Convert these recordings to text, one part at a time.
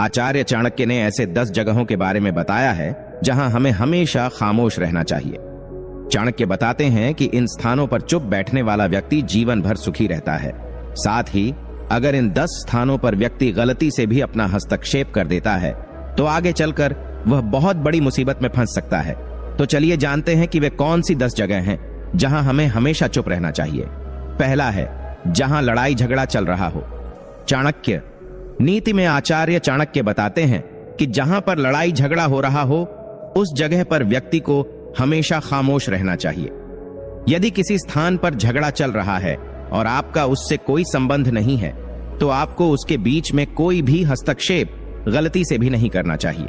आचार्य चाणक्य ने ऐसे 10 जगहों के बारे में बताया है जहां हमें हमेशा खामोश रहना चाहिए। चाणक्य बताते हैं कि इन स्थानों पर चुप बैठने वाला व्यक्ति जीवन भर सुखी रहता है। साथ ही अगर इन 10 स्थानों पर व्यक्ति गलती से भी अपना हस्तक्षेप कर देता है तो आगे चलकर वह बहुत बड़ी मुसीबत में फंस सकता है। तो चलिए जानते हैं कि वे कौन सी 10 जगह हैं जहां हमें हमेशा चुप रहना चाहिए। पहला है जहां लड़ाई झगड़ा चल रहा हो। चाणक्य नीति में आचार्य चाणक्य बताते हैं कि जहां पर लड़ाई झगड़ा हो रहा हो उस जगह पर व्यक्ति को हमेशा खामोश रहना चाहिए। यदि किसी स्थान पर झगड़ा चल रहा है और आपका उससे कोई संबंध नहीं है तो आपको उसके बीच में कोई भी हस्तक्षेप गलती से भी नहीं करना चाहिए।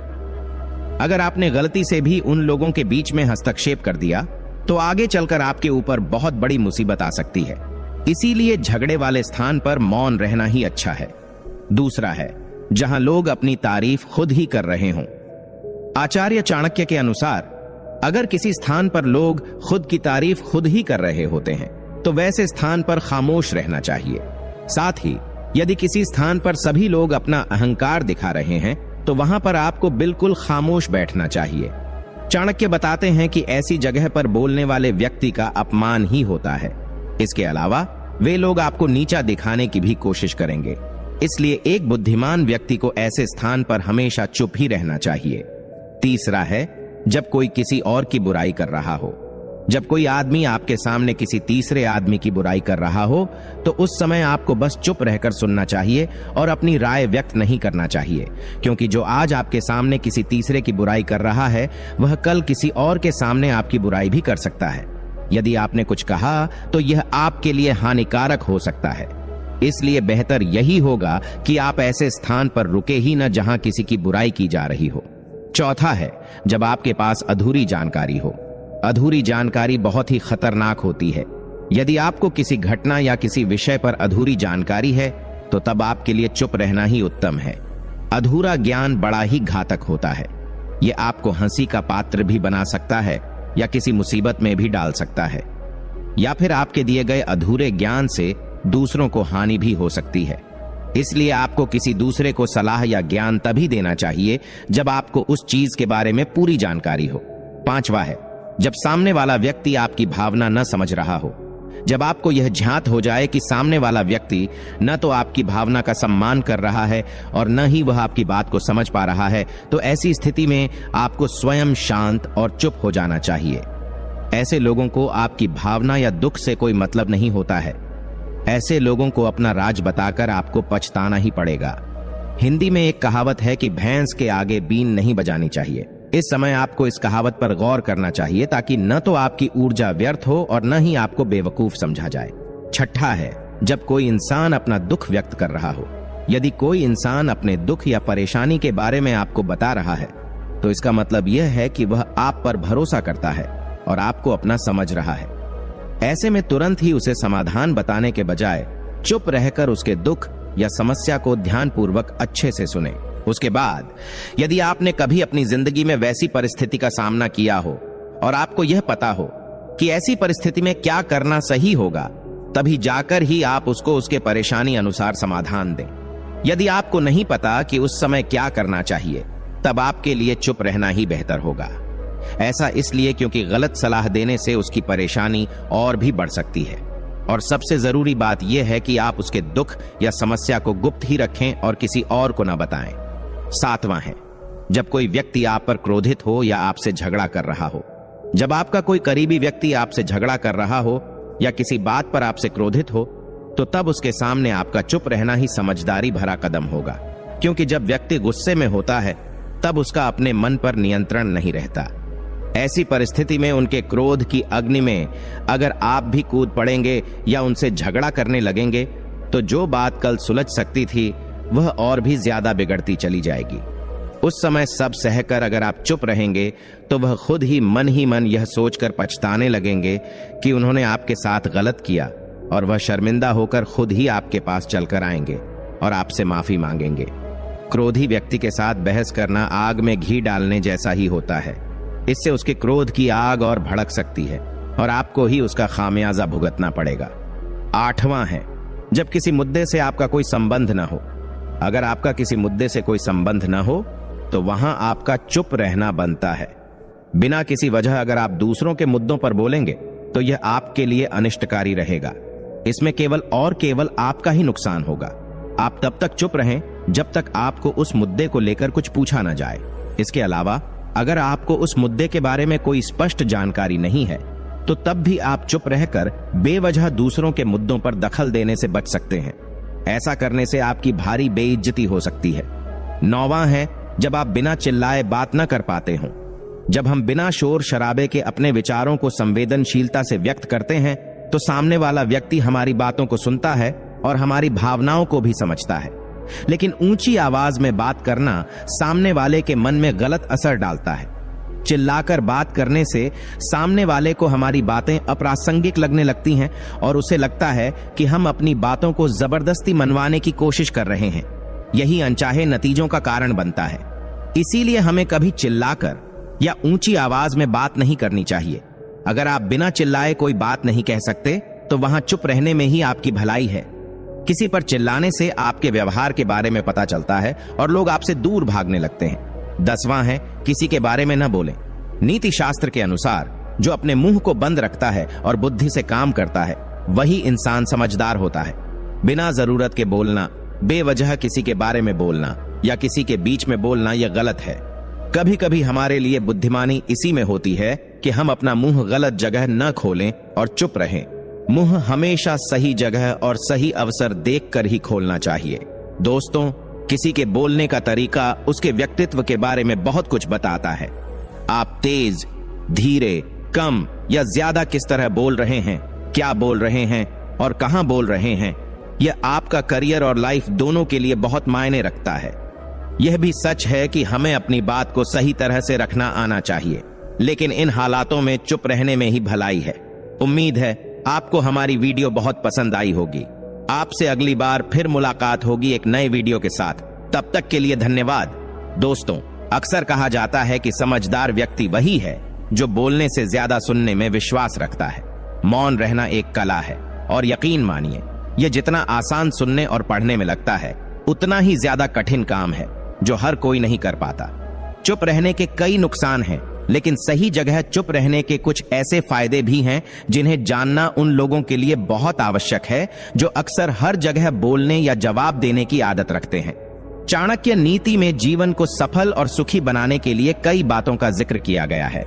अगर आपने गलती से भी उन लोगों के बीच में हस्तक्षेप कर दिया तो आगे चलकर आपके ऊपर बहुत बड़ी मुसीबत आ सकती है। इसीलिए झगड़े वाले स्थान पर मौन रहना ही अच्छा है। दूसरा है जहां लोग अपनी तारीफ खुद ही कर रहे हों। आचार्य चाणक्य के अनुसार अगर किसी स्थान पर लोग खुद की तारीफ खुद ही कर रहे होते हैं तो वैसे स्थान पर खामोश रहना चाहिए। साथ ही यदि किसी स्थान पर सभी लोग अपना अहंकार दिखा रहे हैं तो वहां पर आपको बिल्कुल खामोश बैठना चाहिए। चाणक्य बताते हैं कि ऐसी जगह पर बोलने वाले व्यक्ति का अपमान ही होता है। इसके अलावा वे लोग आपको नीचा दिखाने की भी कोशिश करेंगे। इसलिए एक बुद्धिमान व्यक्ति को ऐसे स्थान पर हमेशा चुप ही रहना चाहिए। तीसरा है जब कोई किसी और की बुराई कर रहा हो। जब कोई आदमी आपके सामने किसी तीसरे आदमी की बुराई कर रहा हो तो उस समय आपको बस चुप रहकर सुनना चाहिए और अपनी राय व्यक्त नहीं करना चाहिए, क्योंकि जो आज आपके सामने किसी तीसरे की बुराई कर रहा है वह कल किसी और के सामने आपकी बुराई भी कर सकता है। यदि आपने कुछ कहा तो यह आपके लिए हानिकारक हो सकता है। इसलिए बेहतर यही होगा कि आप ऐसे स्थान पर रुके ही न जहां किसी की बुराई की जा रही हो। चौथा है जब आपके पास अधूरी जानकारी हो। अधूरी जानकारी बहुत ही खतरनाक होती है। यदि आपको किसी घटना या किसी विषय पर अधूरी जानकारी है तो तब आपके लिए चुप रहना ही उत्तम है। अधूरा ज्ञान बड़ा ही घातक होता है। यह आपको हंसी का पात्र भी बना सकता है या किसी मुसीबत में भी डाल सकता है, या फिर आपके दिए गए अधूरे ज्ञान से दूसरों को हानि भी हो सकती है। इसलिए आपको किसी दूसरे को सलाह या ज्ञान तभी देना चाहिए जब आपको उस चीज के बारे में पूरी जानकारी हो। पांचवा है जब सामने वाला व्यक्ति आपकी भावना न समझ रहा हो। जब आपको यह ज्ञात हो जाए कि सामने वाला व्यक्ति न तो आपकी भावना का सम्मान कर रहा है और न ही वह आपकी बात को समझ पा रहा है, तो ऐसी स्थिति में आपको स्वयं शांत और चुप हो जाना चाहिए। ऐसे लोगों को आपकी भावना या दुख से कोई मतलब नहीं होता है। ऐसे लोगों को अपना राज बताकर आपको पछताना ही पड़ेगा। हिंदी में एक कहावत है कि भैंस के आगे बीन नहीं बजानी चाहिए। इस समय आपको इस कहावत पर गौर करना चाहिए ताकि न तो आपकी ऊर्जा व्यर्थ हो और न ही आपको बेवकूफ समझा जाए। छठा है जब कोई इंसान अपना दुख व्यक्त कर रहा हो। यदि कोई इंसान अपने दुख या परेशानी के बारे में आपको बता रहा है तो इसका मतलब यह है कि वह आप पर भरोसा करता है और आपको अपना समझ रहा है। ऐसे में तुरंत ही उसे समाधान बताने के बजाय चुप रहकर उसके दुख या समस्या को ध्यानपूर्वक अच्छे से सुने। उसके बाद यदि आपने कभी अपनी जिंदगी में वैसी परिस्थिति का सामना किया हो और आपको यह पता हो कि ऐसी परिस्थिति में क्या करना सही होगा, तभी जाकर ही आप उसको उसके परेशानी अनुसार समाधान दें। यदि आपको नहीं पता कि उस समय क्या करना चाहिए, तब आपके लिए चुप रहना ही बेहतर होगा। ऐसा इसलिए क्योंकि गलत सलाह देने से उसकी परेशानी और भी बढ़ सकती है। और सबसे जरूरी बात यह है कि आप उसके दुख या समस्या को गुप्त ही रखें और किसी और को न बताएं। सातवां है जब कोई व्यक्ति आप पर क्रोधित हो या आपसे झगड़ा कर रहा हो। जब आपका कोई करीबी व्यक्ति आपसे झगड़ा कर रहा हो या किसी बात पर आपसे क्रोधित हो तो तब उसके सामने आपका चुप रहना ही समझदारी भरा कदम होगा, क्योंकि जब व्यक्ति गुस्से में होता है तब उसका अपने मन पर नियंत्रण नहीं रहता। ऐसी परिस्थिति में उनके क्रोध की अग्नि में अगर आप भी कूद पड़ेंगे या उनसे झगड़ा करने लगेंगे तो जो बात कल सुलझ सकती थी वह और भी ज्यादा बिगड़ती चली जाएगी। उस समय सब सहकर अगर आप चुप रहेंगे तो वह खुद ही मन यह सोचकर पछताने लगेंगे कि उन्होंने आपके साथ गलत किया, और वह शर्मिंदा होकर खुद ही आपके पास चलकर आएंगे और आपसे माफी मांगेंगे। क्रोधी व्यक्ति के साथ बहस करना आग में घी डालने जैसा ही होता है। इससे उसके क्रोध की आग और भड़क सकती है और आपको ही उसका खामियाजा भुगतना पड़ेगा। आठवां है जब किसी मुद्दे से आपका कोई संबंध न हो। अगर आपका किसी मुद्दे से कोई संबंध न हो तो वहां आपका चुप रहना बनता है। बिना किसी वजह अगर आप दूसरों के मुद्दों पर बोलेंगे तो यह आपके लिए अनिष्टकारी रहेगा। इसमें केवल और केवल आपका ही नुकसान होगा। आप तब तक चुप रहें जब तक आपको उस मुद्दे को लेकर कुछ पूछा न जाए। इसके अलावा अगर आपको उस मुद्दे के बारे में कोई स्पष्ट जानकारी नहीं है तो तब भी आप चुप रहकर बेवजह दूसरों के मुद्दों पर दखल देने से बच सकते हैं। ऐसा करने से आपकी भारी बेइज्जती हो सकती है। 9वां है, जब आप बिना चिल्लाए बात न कर पाते हों। जब हम बिना शोर शराबे के अपने विचारों को संवेदनशीलता से व्यक्त करते हैं तो सामने वाला व्यक्ति हमारी बातों को सुनता है और हमारी भावनाओं को भी समझता है। लेकिन ऊंची आवाज में बात करना सामने वाले के मन में गलत असर डालता है। चिल्लाकर बात करने से सामने वाले को हमारी बातें अप्रासंगिक लगने लगती हैं और उसे लगता है कि हम अपनी बातों को जबरदस्ती मनवाने की कोशिश कर रहे हैं। यही अनचाहे नतीजों का कारण बनता है। इसीलिए हमें कभी चिल्लाकर या ऊंची आवाज में बात नहीं करनी चाहिए। अगर आप बिना चिल्लाए कोई बात नहीं कह सकते तो वहां चुप रहने में ही आपकी भलाई है। किसी पर चिल्लाने से आपके व्यवहार के बारे में पता चलता है और लोग आपसे दूर भागने लगते हैं। 10वां है, किसी के बारे में न बोलें। नीति शास्त्र के अनुसार जो अपने मुंह को बंद रखता है और बुद्धि से काम करता है वही इंसान समझदार होता है। बिना जरूरत के बोलना, बेवजह किसी के बारे में बोलना या किसी के बीच में बोलना यह गलत है। कभी कभी हमारे लिए बुद्धिमानी इसी में होती है कि हम अपना मुंह गलत जगह न खोलें और चुप रहें। मुंह हमेशा सही जगह और सही अवसर देखकर ही खोलना चाहिए। दोस्तों, किसी के बोलने का तरीका उसके व्यक्तित्व के बारे में बहुत कुछ बताता है। आप तेज, धीरे, कम या ज्यादा किस तरह बोल रहे हैं, क्या बोल रहे हैं और कहां बोल रहे हैं, यह आपका करियर और लाइफ दोनों के लिए बहुत मायने रखता है। यह भी सच है कि हमें अपनी बात को सही तरह से रखना आना चाहिए, लेकिन इन हालातों में चुप रहने में ही भलाई है। उम्मीद है आपको हमारी वीडियो बहुत पसंद आई होगी। आपसे अगली बार फिर मुलाकात होगी एक नए वीडियो के साथ। तब तक के लिए धन्यवाद। दोस्तों, अक्सर कहा जाता है कि समझदार व्यक्ति वही है जो बोलने से ज्यादा सुनने में विश्वास रखता है। मौन रहना एक कला है और यकीन मानिए, यह जितना आसान सुनने और पढ़ने में लगता है उतना ही ज्यादा कठिन काम है जो हर कोई नहीं कर पाता। चुप रहने के कई नुकसान हैं, लेकिन सही जगह चुप रहने के कुछ ऐसे फायदे भी हैं जिन्हें जानना उन लोगों के लिए बहुत आवश्यक है जो अक्सर हर जगह बोलने या जवाब देने की आदत रखते हैं। चाणक्य नीति में जीवन को सफल और सुखी बनाने के लिए कई बातों का जिक्र किया गया है।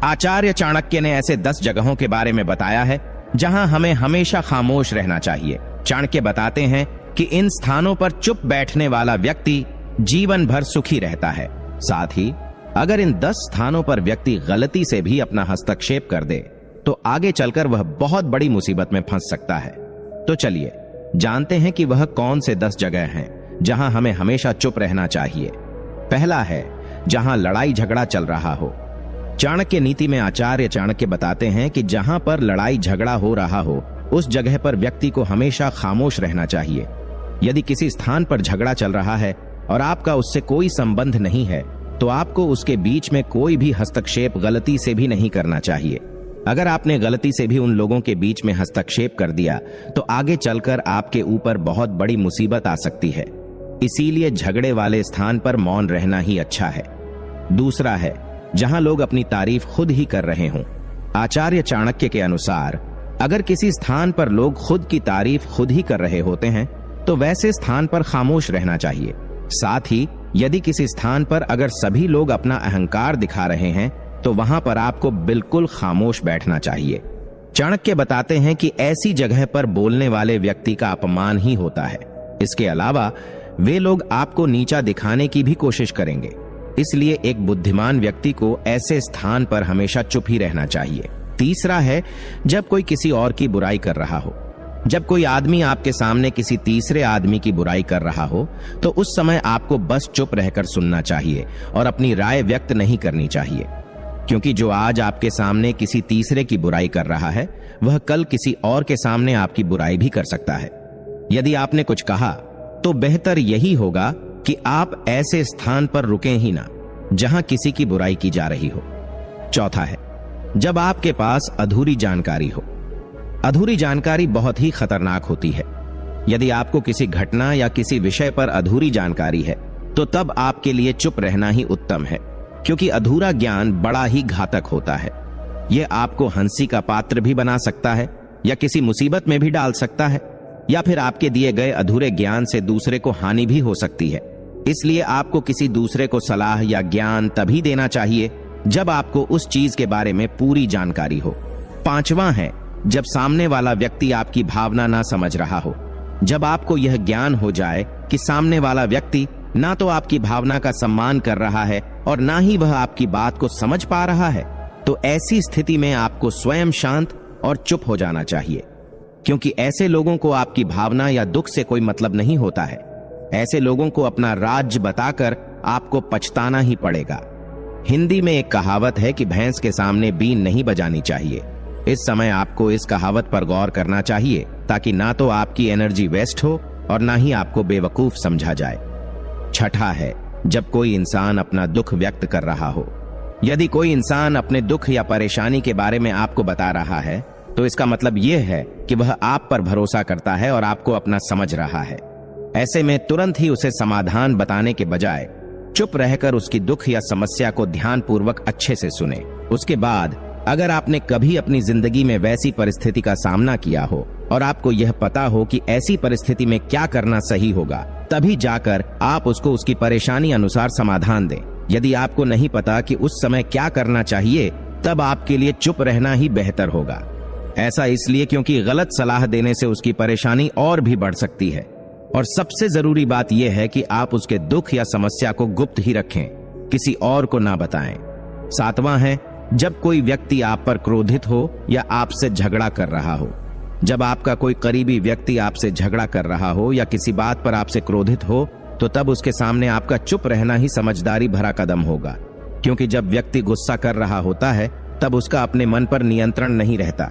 आचार्य चाणक्य ने ऐसे 10 जगहों के बारे में बताया है जहां हमें हमेशा खामोश रहना चाहिए। चाणक्य बताते हैं कि इन स्थानों पर चुप बैठने वाला व्यक्ति जीवन भर सुखी रहता है। साथ ही अगर इन 10 स्थानों पर व्यक्ति गलती से भी अपना हस्तक्षेप कर दे तो आगे चलकर वह बहुत बड़ी मुसीबत में फंस सकता है। तो चलिए जानते हैं कि वह कौन से 10 जगह हैं जहां हमें हमेशा चुप रहना चाहिए। पहला है, जहां लड़ाई झगड़ा चल रहा हो। चाणक्य नीति में आचार्य चाणक्य बताते हैं कि जहां पर लड़ाई झगड़ा हो रहा हो उस जगह पर व्यक्ति को हमेशा खामोश रहना चाहिए। यदि किसी स्थान पर झगड़ा चल रहा है और आपका उससे कोई संबंध नहीं है तो आपको उसके बीच में कोई भी हस्तक्षेप गलती से भी नहीं करना चाहिए। अगर आपने गलती से भी उन लोगों के बीच में हस्तक्षेप कर दिया तो आगे चलकर आपके ऊपर बहुत बड़ी मुसीबत आ सकती है। इसीलिए झगड़े वाले स्थान पर मौन रहना ही अच्छा है। दूसरा है, जहां लोग अपनी तारीफ खुद ही कर रहे हों। आचार्य चाणक्य के अनुसार अगर किसी स्थान पर लोग खुद की तारीफ खुद ही कर रहे होते हैं तो वैसे स्थान पर खामोश रहना चाहिए। साथ ही यदि किसी स्थान पर अगर सभी लोग अपना अहंकार दिखा रहे हैं तो वहां पर आपको बिल्कुल खामोश बैठना चाहिए। चाणक्य बताते हैं कि ऐसी जगह पर बोलने वाले व्यक्ति का अपमान ही होता है। इसके अलावा वे लोग आपको नीचा दिखाने की भी कोशिश करेंगे। इसलिए एक बुद्धिमान व्यक्ति को ऐसे स्थान पर हमेशा चुप ही रहना चाहिए। तीसरा है, जब कोई किसी और की बुराई कर रहा हो। जब कोई आदमी आपके सामने किसी तीसरे आदमी की बुराई कर रहा हो तो उस समय आपको बस चुप रहकर सुनना चाहिए और अपनी राय व्यक्त नहीं करनी चाहिए, क्योंकि जो आज आपके सामने किसी तीसरे की बुराई कर रहा है वह कल किसी और के सामने आपकी बुराई भी कर सकता है। यदि आपने कुछ कहा तो बेहतर यही होगा कि आप ऐसे स्थान पर रुकें ही ना जहां किसी की बुराई की जा रही हो। चौथा है, जब आपके पास अधूरी जानकारी हो। अधूरी जानकारी बहुत ही खतरनाक होती है। यदि आपको किसी घटना या किसी विषय पर अधूरी जानकारी है तो तब आपके लिए चुप रहना ही उत्तम है, क्योंकि अधूरा ज्ञान बड़ा ही घातक होता है। यह आपको हंसी का पात्र भी बना सकता है या किसी मुसीबत में भी डाल सकता है, या फिर आपके दिए गए अधूरे ज्ञान से दूसरे को हानि भी हो सकती है। इसलिए आपको किसी दूसरे को सलाह या ज्ञान तभी देना चाहिए जब आपको उस चीज के बारे में पूरी जानकारी हो। 5वां है, जब सामने वाला व्यक्ति आपकी भावना ना समझ रहा हो। जब आपको यह ज्ञान हो जाए कि सामने वाला व्यक्ति ना तो आपकी भावना का सम्मान कर रहा है और ना ही वह आपकी बात को समझ पा रहा है, तो ऐसी स्थिति में आपको स्वयं शांत और चुप हो जाना चाहिए, क्योंकि ऐसे लोगों को आपकी भावना या दुख से कोई मतलब नहीं होता है। ऐसे लोगों को अपना राज्य बताकर आपको पछताना ही पड़ेगा। हिंदी में एक कहावत है कि भैंस के सामने बीन नहीं बजानी चाहिए। इस समय आपको इस कहावत पर गौर करना चाहिए, ताकि ना तो आपकी एनर्जी वेस्ट हो और ना ही आपको बेवकूफ समझा जाए। 6ठा है, जब कोई इंसान अपना दुख व्यक्त कर रहा हो। यदि कोई इंसान अपने दुख या परेशानी के बारे में आपको बता रहा है तो इसका मतलब यह है कि वह आप पर भरोसा करता है और आपको अपना समझ रहा है। ऐसे में तुरंत ही उसे समाधान बताने के बजाय चुप रहकर उसकी दुख या समस्या को ध्यानपूर्वक अच्छे से सुने। उसके बाद अगर आपने कभी अपनी जिंदगी में वैसी परिस्थिति का सामना किया हो और आपको यह पता हो कि ऐसी परिस्थिति में क्या करना सही होगा, तभी जाकर आप उसको उसकी परेशानी अनुसार समाधान दें। यदि आपको नहीं पता कि उस समय क्या करना चाहिए, तब आपके लिए चुप रहना ही बेहतर होगा। ऐसा इसलिए क्योंकि गलत सलाह देने से उसकी परेशानी और भी बढ़ सकती है। और सबसे जरूरी बात यह है कि आप उसके दुख या समस्या को गुप्त ही रखें, किसी और को ना बताएं। 7वां है, जब कोई व्यक्ति आप पर क्रोधित हो या आपसे झगड़ा कर रहा हो। जब आपका कोई करीबी व्यक्ति आपसे झगड़ा कर रहा हो या किसी बात पर आपसे क्रोधित हो, तो तब उसके सामने आपका चुप रहना ही समझदारी भरा कदम होगा, क्योंकि जब व्यक्ति गुस्सा कर रहा होता है तब उसका अपने मन पर नियंत्रण नहीं रहता।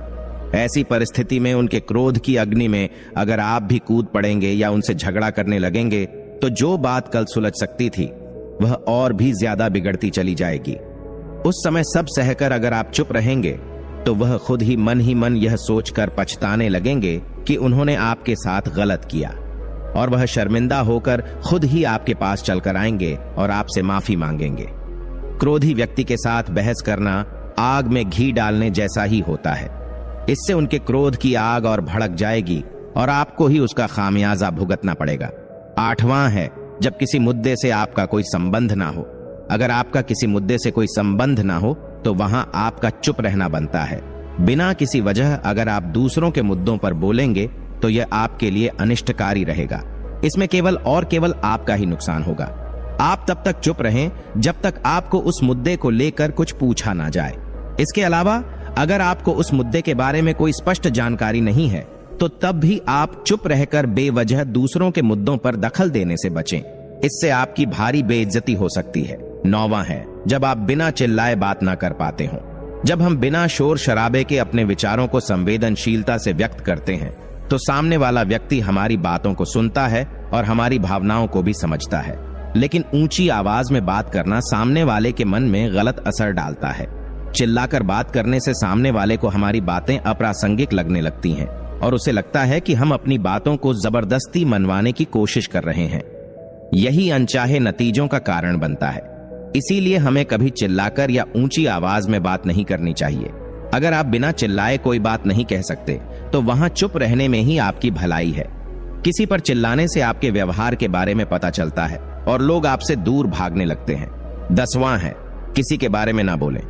ऐसी परिस्थिति में उनके क्रोध की अग्नि में अगर आप भी कूद पड़ेंगे या उनसे झगड़ा करने लगेंगे, तो जो बात कल सुलझ सकती थी वह और भी ज्यादा बिगड़ती चली जाएगी। उस समय सब सहकर अगर आप चुप रहेंगे तो वह खुद ही मन यह सोचकर पछताने लगेंगे कि उन्होंने आपके साथ गलत किया, और वह शर्मिंदा होकर खुद ही आपके पास चलकर आएंगे और आपसे माफी मांगेंगे। क्रोधी व्यक्ति के साथ बहस करना आग में घी डालने जैसा ही होता है। इससे उनके क्रोध की आग और भड़क जाएगी और आपको ही उसका खामियाजा भुगतना पड़ेगा। 8वां है, जब किसी मुद्दे से आपका कोई संबंध ना हो। अगर आपका किसी मुद्दे से कोई संबंध ना हो तो वहां आपका चुप रहना बनता है। बिना किसी वजह अगर आप दूसरों के मुद्दों पर बोलेंगे तो यह आपके लिए अनिष्टकारी रहेगा। इसमें केवल आपका ही नुकसान होगा। आप तब तक चुप रहें जब तक आपको उस मुद्दे को लेकर कुछ पूछा ना जाए। इसके अलावा अगर आपको उस मुद्दे के बारे में कोई स्पष्ट जानकारी नहीं है तो तब भी आप चुप रहकर बेवजह दूसरों के मुद्दों पर दखल देने से बचें। इससे आपकी भारी बेइज्जती हो सकती है। 9वां है, जब आप बिना चिल्लाए बात ना कर पाते हो। जब हम बिना शोर शराबे के अपने विचारों को संवेदनशीलता से व्यक्त करते हैं तो सामने वाला व्यक्ति हमारी बातों को सुनता है और हमारी भावनाओं को भी समझता है। लेकिन ऊंची आवाज में बात करना सामने वाले के मन में गलत असर डालता है। चिल्लाकर बात करने से सामने वाले को हमारी बातें अप्रासंगिक लगने लगती हैं और उसे लगता है कि हम अपनी बातों को जबरदस्ती मनवाने की कोशिश कर रहे हैं। यही अनचाहे नतीजों का कारण बनता है। इसीलिए हमें कभी चिल्लाकर या ऊंची आवाज में बात नहीं करनी चाहिए। अगर आप बिना चिल्लाए कोई बात नहीं कह सकते तो वहां चुप रहने में ही आपकी भलाई है। किसी पर चिल्लाने से आपके व्यवहार के बारे में पता चलता है और लोग आपसे दूर भागने लगते हैं। 10वां है, किसी के बारे में ना बोलें।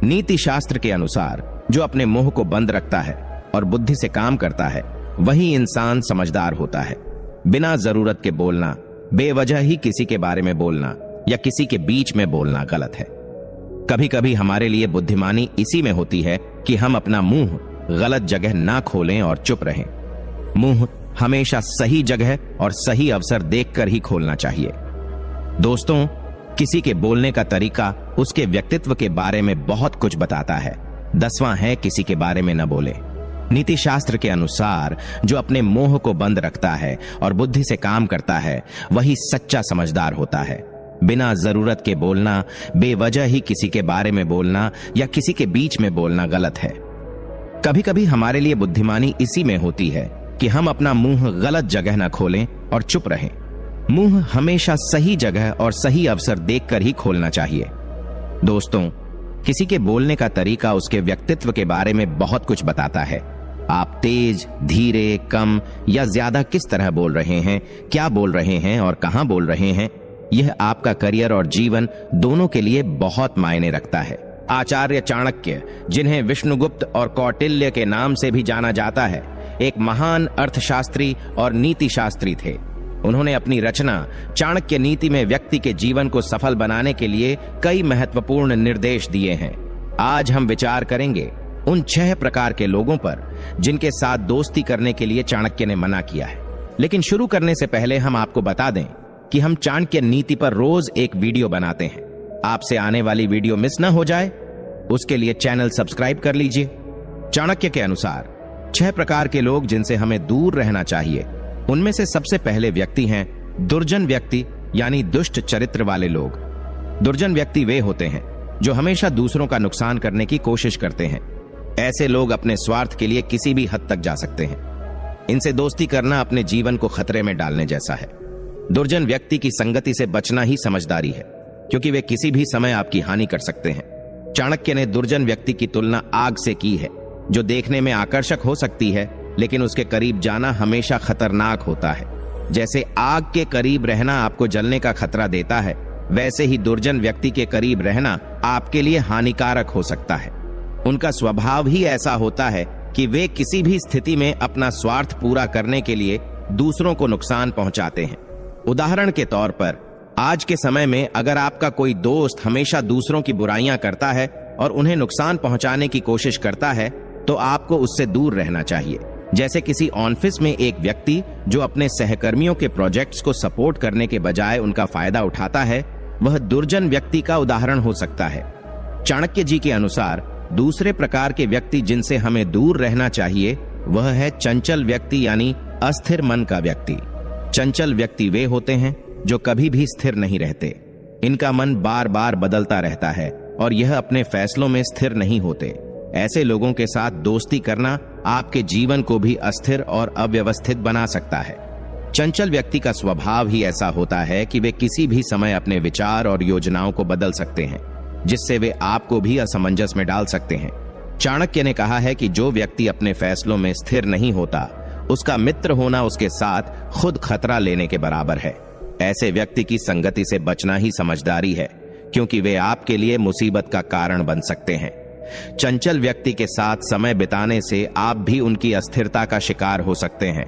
नीति शास्त्र के अनुसार जो अपने मुंह को बंद रखता है और बुद्धि से काम करता है वही इंसान समझदार होता है। बिना जरूरत के बोलना, बेवजह ही किसी के बारे में बोलना या किसी के बीच में बोलना गलत है। कभी कभी हमारे लिए बुद्धिमानी इसी में होती है कि हम अपना मुंह गलत जगह ना खोलें और चुप रहें। मुंह हमेशा सही जगह और सही अवसर देखकर ही खोलना चाहिए। दोस्तों, किसी के बोलने का तरीका उसके व्यक्तित्व के बारे में बहुत कुछ बताता है। 10वां है, किसी के बारे में न बोले। नीति शास्त्र के अनुसार जो अपने मोह को बंद रखता है और बुद्धि से काम करता है वही सच्चा समझदार होता है। बिना जरूरत के बोलना, बेवजह ही किसी के बारे में बोलना या किसी के बीच में बोलना गलत है। कभी कभी हमारे लिए बुद्धिमानी इसी में होती है कि हम अपना मुंह गलत जगह न खोलें और चुप रहें। मुंह हमेशा सही जगह और सही अवसर देखकर ही खोलना चाहिए। दोस्तों, किसी के बोलने का तरीका उसके व्यक्तित्व के बारे में बहुत कुछ बताता है। आप तेज, धीरे, कम या ज्यादा किस तरह बोल रहे हैं, क्या बोल रहे हैं और कहां बोल रहे हैं, यह आपका करियर और जीवन दोनों के लिए बहुत मायने रखता है। आचार्य चाणक्य, जिन्हें विष्णुगुप्त और कौटिल्य के नाम से भी जाना जाता है, एक महान अर्थशास्त्री और नीति शास्त्री थे। उन्होंने अपनी रचना चाणक्य नीति में व्यक्ति के जीवन को सफल बनाने के लिए कई महत्वपूर्ण निर्देश दिए हैं। आज हम विचार करेंगे उन 6 प्रकार के लोगों पर जिनके साथ दोस्ती करने के लिए चाणक्य ने मना किया है। लेकिन शुरू करने से पहले हम आपको बता दें कि हम चाणक्य नीति पर रोज एक वीडियो बनाते हैं। आपसे आने वाली वीडियो मिस न हो जाए, उसके लिए चैनल सब्सक्राइब कर लीजिए। चाणक्य के अनुसार 6 प्रकार के लोग जिनसे हमें दूर रहना चाहिए, उनमें से सबसे पहले व्यक्ति हैं दुर्जन व्यक्ति, यानी दुष्ट चरित्र वाले लोग। दुर्जन व्यक्ति वे होते हैं जो हमेशा दूसरों का नुकसान करने की कोशिश करते हैं। ऐसे लोग अपने स्वार्थ के लिए किसी भी हद तक जा सकते हैं। इनसे दोस्ती करना अपने जीवन को खतरे में डालने जैसा है। दुर्जन व्यक्ति की संगति से बचना ही समझदारी है, क्योंकि वे किसी भी समय आपकी हानि कर सकते हैं। चाणक्य ने दुर्जन व्यक्ति की तुलना आग से की है, जो देखने में आकर्षक हो सकती है, लेकिन उसके करीब जाना हमेशा खतरनाक होता है। जैसे आग के करीब रहना आपको जलने का खतरा देता है, वैसे ही दुर्जन व्यक्ति के करीब रहना आपके लिए हानिकारक हो सकता है। उनका स्वभाव ही ऐसा होता है कि वे किसी भी स्थिति में अपना स्वार्थ पूरा करने के लिए दूसरों को नुकसान पहुंचाते हैं। उदाहरण के तौर पर, आज के समय में अगर आपका कोई दोस्त हमेशा दूसरों की बुराइयां करता है और उन्हें नुकसान पहुंचाने की कोशिश करता है, तो आपको उससे दूर रहना चाहिए। जैसे किसी ऑफिस में एक व्यक्ति जो अपने सहकर्मियों के प्रोजेक्ट्स को सपोर्ट करने के बजाय उनका फायदा उठाता है, वह दुर्जन व्यक्ति का उदाहरण हो सकता है। चाणक्य जी के अनुसार दूसरे प्रकार के व्यक्ति जिनसे हमें दूर रहना चाहिए, वह है चंचल व्यक्ति, यानी अस्थिर मन का व्यक्ति। चंचल व्यक्ति वे होते हैं जो कभी भी स्थिर नहीं रहते। इनका मन बार बार बदलता रहता है और यह अपने फैसलों में स्थिर नहीं होते। ऐसे लोगों के साथ दोस्ती करना आपके जीवन को भी अस्थिर और अव्यवस्थित बना सकता है। चंचल व्यक्ति का स्वभाव ही ऐसा होता है कि वे किसी भी समय अपने विचार और योजनाओं को बदल सकते हैं, जिससे वे आपको भी असमंजस में डाल सकते हैं। चाणक्य ने कहा है कि जो व्यक्ति अपने फैसलों में स्थिर नहीं होता, उसका मित्र होना उसके साथ खुद खतरा लेने के बराबर है। ऐसे व्यक्ति की संगति से बचना ही समझदारी है, क्योंकि वे आपके लिए मुसीबत का कारण बन सकते हैं। चंचल व्यक्ति के साथ समय बिताने से आप भी उनकी अस्थिरता का शिकार हो सकते हैं।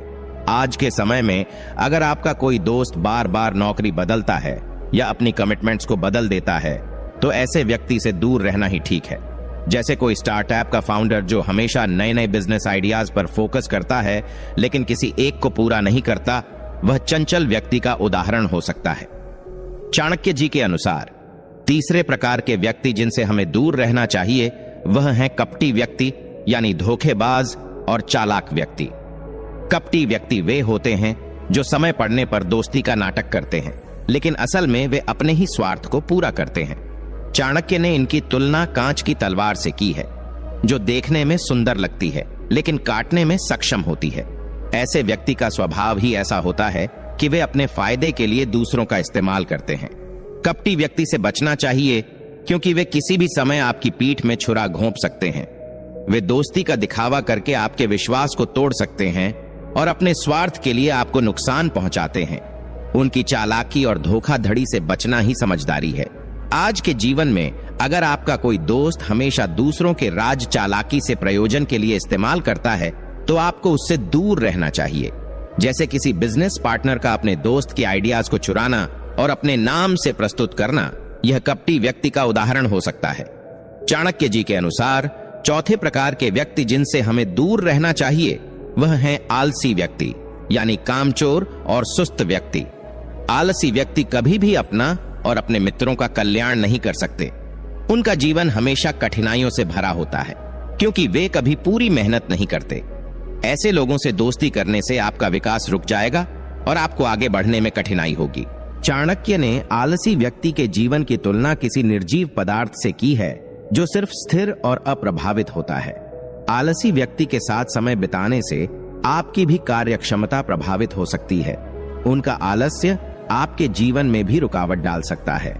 आज के समय में अगर आपका कोई दोस्त बार बार नौकरी बदलता है या अपनी कमिटमेंट्स को बदल देता है, तो ऐसे व्यक्ति से दूर रहना ही ठीक है। जैसे कोई स्टार्टअप का फाउंडर जो हमेशा नए नए बिजनेस आइडियाज पर फोकस करता है, लेकिन किसी एक को पूरा नहीं करता, वह चंचल व्यक्ति का उदाहरण हो सकता है। चाणक्य जी के अनुसार तीसरे प्रकार के व्यक्ति जिनसे हमें दूर रहना चाहिए, वह हैं कपटी व्यक्ति, यानी धोखेबाज और चालाक व्यक्ति। कपटी व्यक्ति वे होते हैं जो समय पड़ने पर दोस्ती का नाटक करते हैं, लेकिन असल में वे अपने ही स्वार्थ को पूरा करते हैं। चाणक्य ने इनकी तुलना कांच की तलवार से की है, जो देखने में सुंदर लगती है लेकिन काटने में सक्षम होती है। ऐसे व्यक्ति का स्वभाव ही ऐसा होता है कि वे अपने फायदे के लिए दूसरों का इस्तेमाल करते हैं। कपटी व्यक्ति से बचना चाहिए, क्योंकि वे किसी भी समय आपकी पीठ में छुरा घोंप सकते हैं। वे दोस्ती का दिखावा करके आपके विश्वास को तोड़ सकते हैं और अपने स्वार्थ के लिए आपको नुकसान पहुंचाते हैं। उनकी चालाकी और धोखाधड़ी से बचना ही समझदारी है। आज के जीवन में अगर आपका कोई दोस्त हमेशा दूसरों के राज चालाकी से प्रयोजन के लिए इस्तेमाल करता है, तो आपको उससे दूर रहना चाहिए। जैसे किसी बिजनेस पार्टनर का अपने दोस्त के आइडियाज को चुराना और अपने नाम से प्रस्तुत करना, यह कपटी व्यक्ति का उदाहरण हो सकता है। चाणक्य जी के अनुसार चौथे प्रकार के व्यक्ति जिनसे हमें दूर रहना चाहिए, वह हैं आलसी व्यक्ति, यानी कामचोर और सुस्त व्यक्ति। आलसी व्यक्ति कभी भी अपना और अपने मित्रों का कल्याण नहीं कर सकते। उनका जीवन हमेशा कठिनाइयों से भरा होता है, क्योंकि वे कभी पूरी मेहनत नहीं करते। ऐसे लोगों से दोस्ती करने से आपका विकास रुक जाएगा और आपको आगे बढ़ने में कठिनाई होगी। चाणक्य ने आलसी व्यक्ति के जीवन की तुलना किसी निर्जीव पदार्थ से की है, जो सिर्फ स्थिर और अप्रभावित होता है। आलसी व्यक्ति के साथ समय बिताने से आपकी भी कार्य क्षमता प्रभावित हो सकती है। उनका आलस्य आपके जीवन में भी रुकावट डाल सकता है।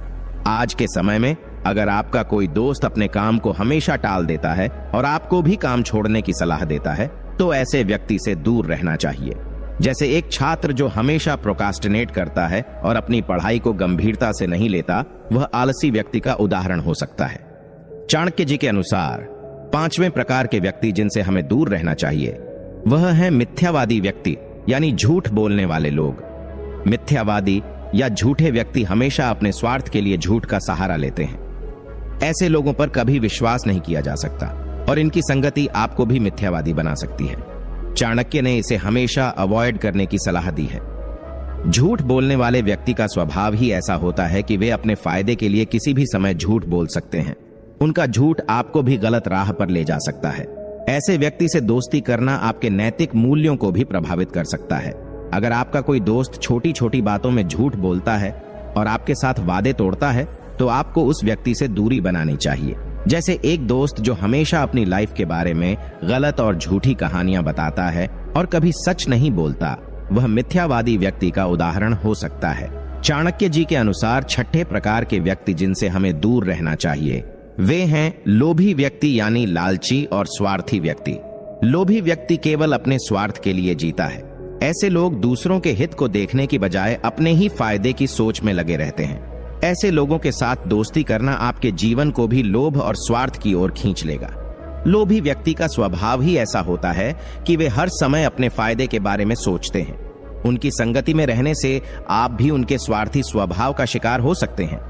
आज के समय में अगर आपका कोई दोस्त अपने काम को हमेशा टाल देता है और आपको भी काम छोड़ने की सलाह देता है, तो ऐसे व्यक्ति से दूर रहना चाहिए। जैसे एक छात्र जो हमेशा प्रोकास्टिनेट करता है और अपनी पढ़ाई को गंभीरता से नहीं लेता, वह आलसी व्यक्ति का उदाहरण हो सकता है। चाणक्य जी के अनुसार 5वें प्रकार के व्यक्ति जिनसे हमें दूर रहना चाहिए वह है मिथ्यावादी व्यक्ति, यानी झूठ बोलने वाले लोग। मिथ्यावादी या झूठे व्यक्ति हमेशा अपने स्वार्थ के लिए झूठ का सहारा लेते हैं। ऐसे लोगों पर कभी विश्वास नहीं किया जा सकता और इनकी संगति आपको भी मिथ्यावादी बना सकती है। चाणक्य ने इसे हमेशा अवॉइड करने की सलाह दी है। झूठ बोलने वाले व्यक्ति का स्वभाव ही ऐसा होता है कि वे अपने फायदे के लिए किसी भी समय झूठ बोल सकते हैं। उनका झूठ आपको भी गलत राह पर ले जा सकता है। ऐसे व्यक्ति से दोस्ती करना आपके नैतिक मूल्यों को भी प्रभावित कर सकता है। अगर आपका कोई दोस्त छोटी छोटी बातों में झूठ बोलता है और आपके साथ वादे तोड़ता है, तो आपको उस व्यक्ति से दूरी बनानी चाहिए। जैसे एक दोस्त जो हमेशा अपनी लाइफ के बारे में गलत और झूठी कहानियां बताता है और कभी सच नहीं बोलता, वह मिथ्यावादी व्यक्ति का उदाहरण हो सकता है। चाणक्य जी के अनुसार 6ठे प्रकार के व्यक्ति जिनसे हमें दूर रहना चाहिए वे हैं लोभी व्यक्ति, यानी लालची और स्वार्थी व्यक्ति। लोभी व्यक्ति केवल अपने स्वार्थ के लिए जीता है। ऐसे लोग दूसरों के हित को देखने की बजाय अपने ही फायदे की सोच में लगे रहते हैं। ऐसे लोगों के साथ दोस्ती करना आपके जीवन को भी लोभ और स्वार्थ की ओर खींच लेगा। लोभी व्यक्ति का स्वभाव ही ऐसा होता है कि वे हर समय अपने फायदे के बारे में सोचते हैं। उनकी संगति में रहने से आप भी उनके स्वार्थी स्वभाव का शिकार हो सकते हैं।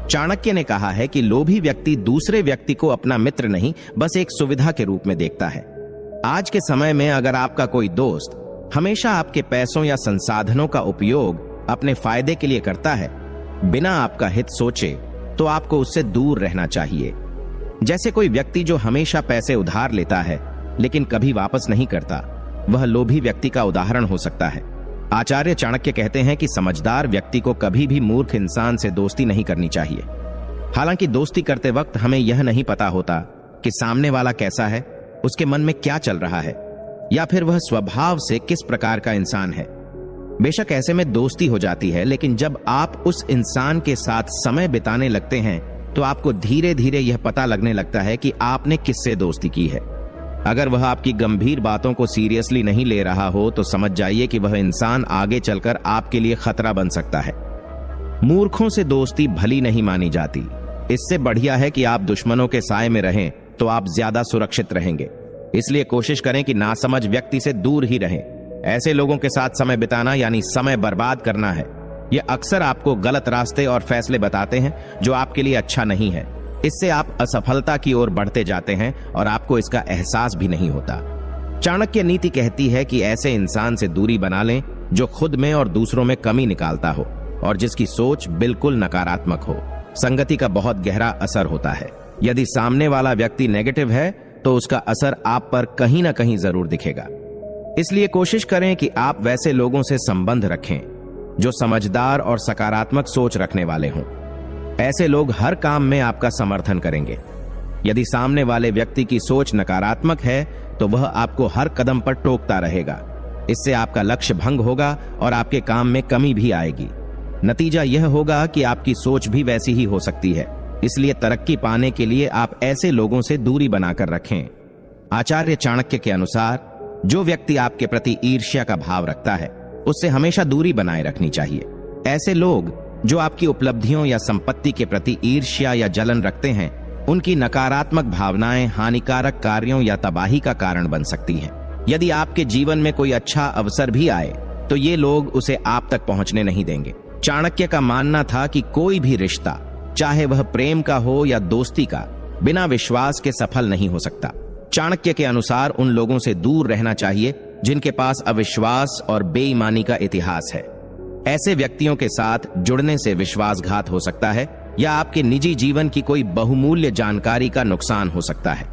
चाणक्य ने कहा है कि लोभी व्यक्ति दूसरे व्यक्ति को अपना मित्र नहीं, बस एक सुविधा के रूप में देखता है। आज के समय में अगर आपका कोई दोस्त हमेशा आपके पैसों या संसाधनों का उपयोग अपने फायदे के लिए करता है, बिना आपका हित सोचे, तो आपको उससे दूर रहना चाहिए। जैसे कोई व्यक्ति जो हमेशा पैसे उधार लेता है लेकिन कभी वापस नहीं करता, वह लोभी व्यक्ति का उदाहरण हो सकता है। आचार्य चाणक्य कहते हैं कि समझदार व्यक्ति को कभी भी मूर्ख इंसान से दोस्ती नहीं करनी चाहिए। हालांकि दोस्ती करते वक्त हमें यह नहीं पता होता कि सामने वाला कैसा है, उसके मन में क्या चल रहा है, या फिर वह स्वभाव से किस प्रकार का इंसान है। बेशक ऐसे में दोस्ती हो जाती है, लेकिन जब आप उस इंसान के साथ समय बिताने लगते हैं तो आपको धीरे धीरे यह पता लगने लगता है कि आपने किससे दोस्ती की है। अगर वह आपकी गंभीर बातों को सीरियसली नहीं ले रहा हो तो समझ जाइए कि वह इंसान आगे चलकर आपके लिए खतरा बन सकता है। मूर्खों से दोस्ती भली नहीं मानी जाती। इससे बढ़िया है कि आप दुश्मनों के साए में रहें, तो आप ज्यादा सुरक्षित रहेंगे। इसलिए कोशिश करें कि नासमझ व्यक्ति से दूर ही रहें। ऐसे लोगों के साथ समय बिताना यानी समय बर्बाद करना है। ये अक्सर आपको गलत रास्ते और फैसले बताते हैं जो आपके लिए अच्छा नहीं है। इससे आप असफलता की ओर बढ़ते जाते हैं और आपको इसका एहसास भी नहीं होता। चाणक्य नीति कहती है कि ऐसे इंसान से दूरी बना लें जो खुद में और दूसरों में कमी निकालता हो और जिसकी सोच बिल्कुल नकारात्मक हो। संगति का बहुत गहरा असर होता है। यदि सामने वाला व्यक्ति नेगेटिव है तो उसका असर आप पर कहीं ना कहीं जरूर दिखेगा। इसलिए कोशिश करें कि आप वैसे लोगों से संबंध रखें जो समझदार और सकारात्मक सोच रखने वाले हों। ऐसे लोग हर काम में आपका समर्थन करेंगे। यदि सामने वाले व्यक्ति की सोच नकारात्मक है तो वह आपको हर कदम पर टोकता रहेगा। इससे आपका लक्ष्य भंग होगा और आपके काम में कमी भी आएगी। नतीजा यह होगा कि आपकी सोच भी वैसी ही हो सकती है। इसलिए तरक्की पाने के लिए आप ऐसे लोगों से दूरी बनाकर रखें। आचार्य चाणक्य के अनुसार जो व्यक्ति आपके प्रति ईर्ष्या का भाव रखता है उससे हमेशा दूरी बनाए रखनी चाहिए। ऐसे लोग जो आपकी उपलब्धियों या संपत्ति के प्रति ईर्ष्या या जलन रखते हैं, उनकी नकारात्मक भावनाएं हानिकारक कार्यों या तबाही का कारण बन सकती हैं। यदि आपके जीवन में कोई अच्छा अवसर भी आए तो ये लोग उसे आप तक पहुंचने नहीं देंगे। चाणक्य का मानना था कि कोई भी रिश्ता, चाहे वह प्रेम का हो या दोस्ती का, बिना विश्वास के सफल नहीं हो सकता। चाणक्य के अनुसार उन लोगों से दूर रहना चाहिए जिनके पास अविश्वास और बेईमानी का इतिहास है। ऐसे व्यक्तियों के साथ जुड़ने से विश्वासघात हो सकता है या आपके निजी जीवन की कोई बहुमूल्य जानकारी का नुकसान हो सकता है।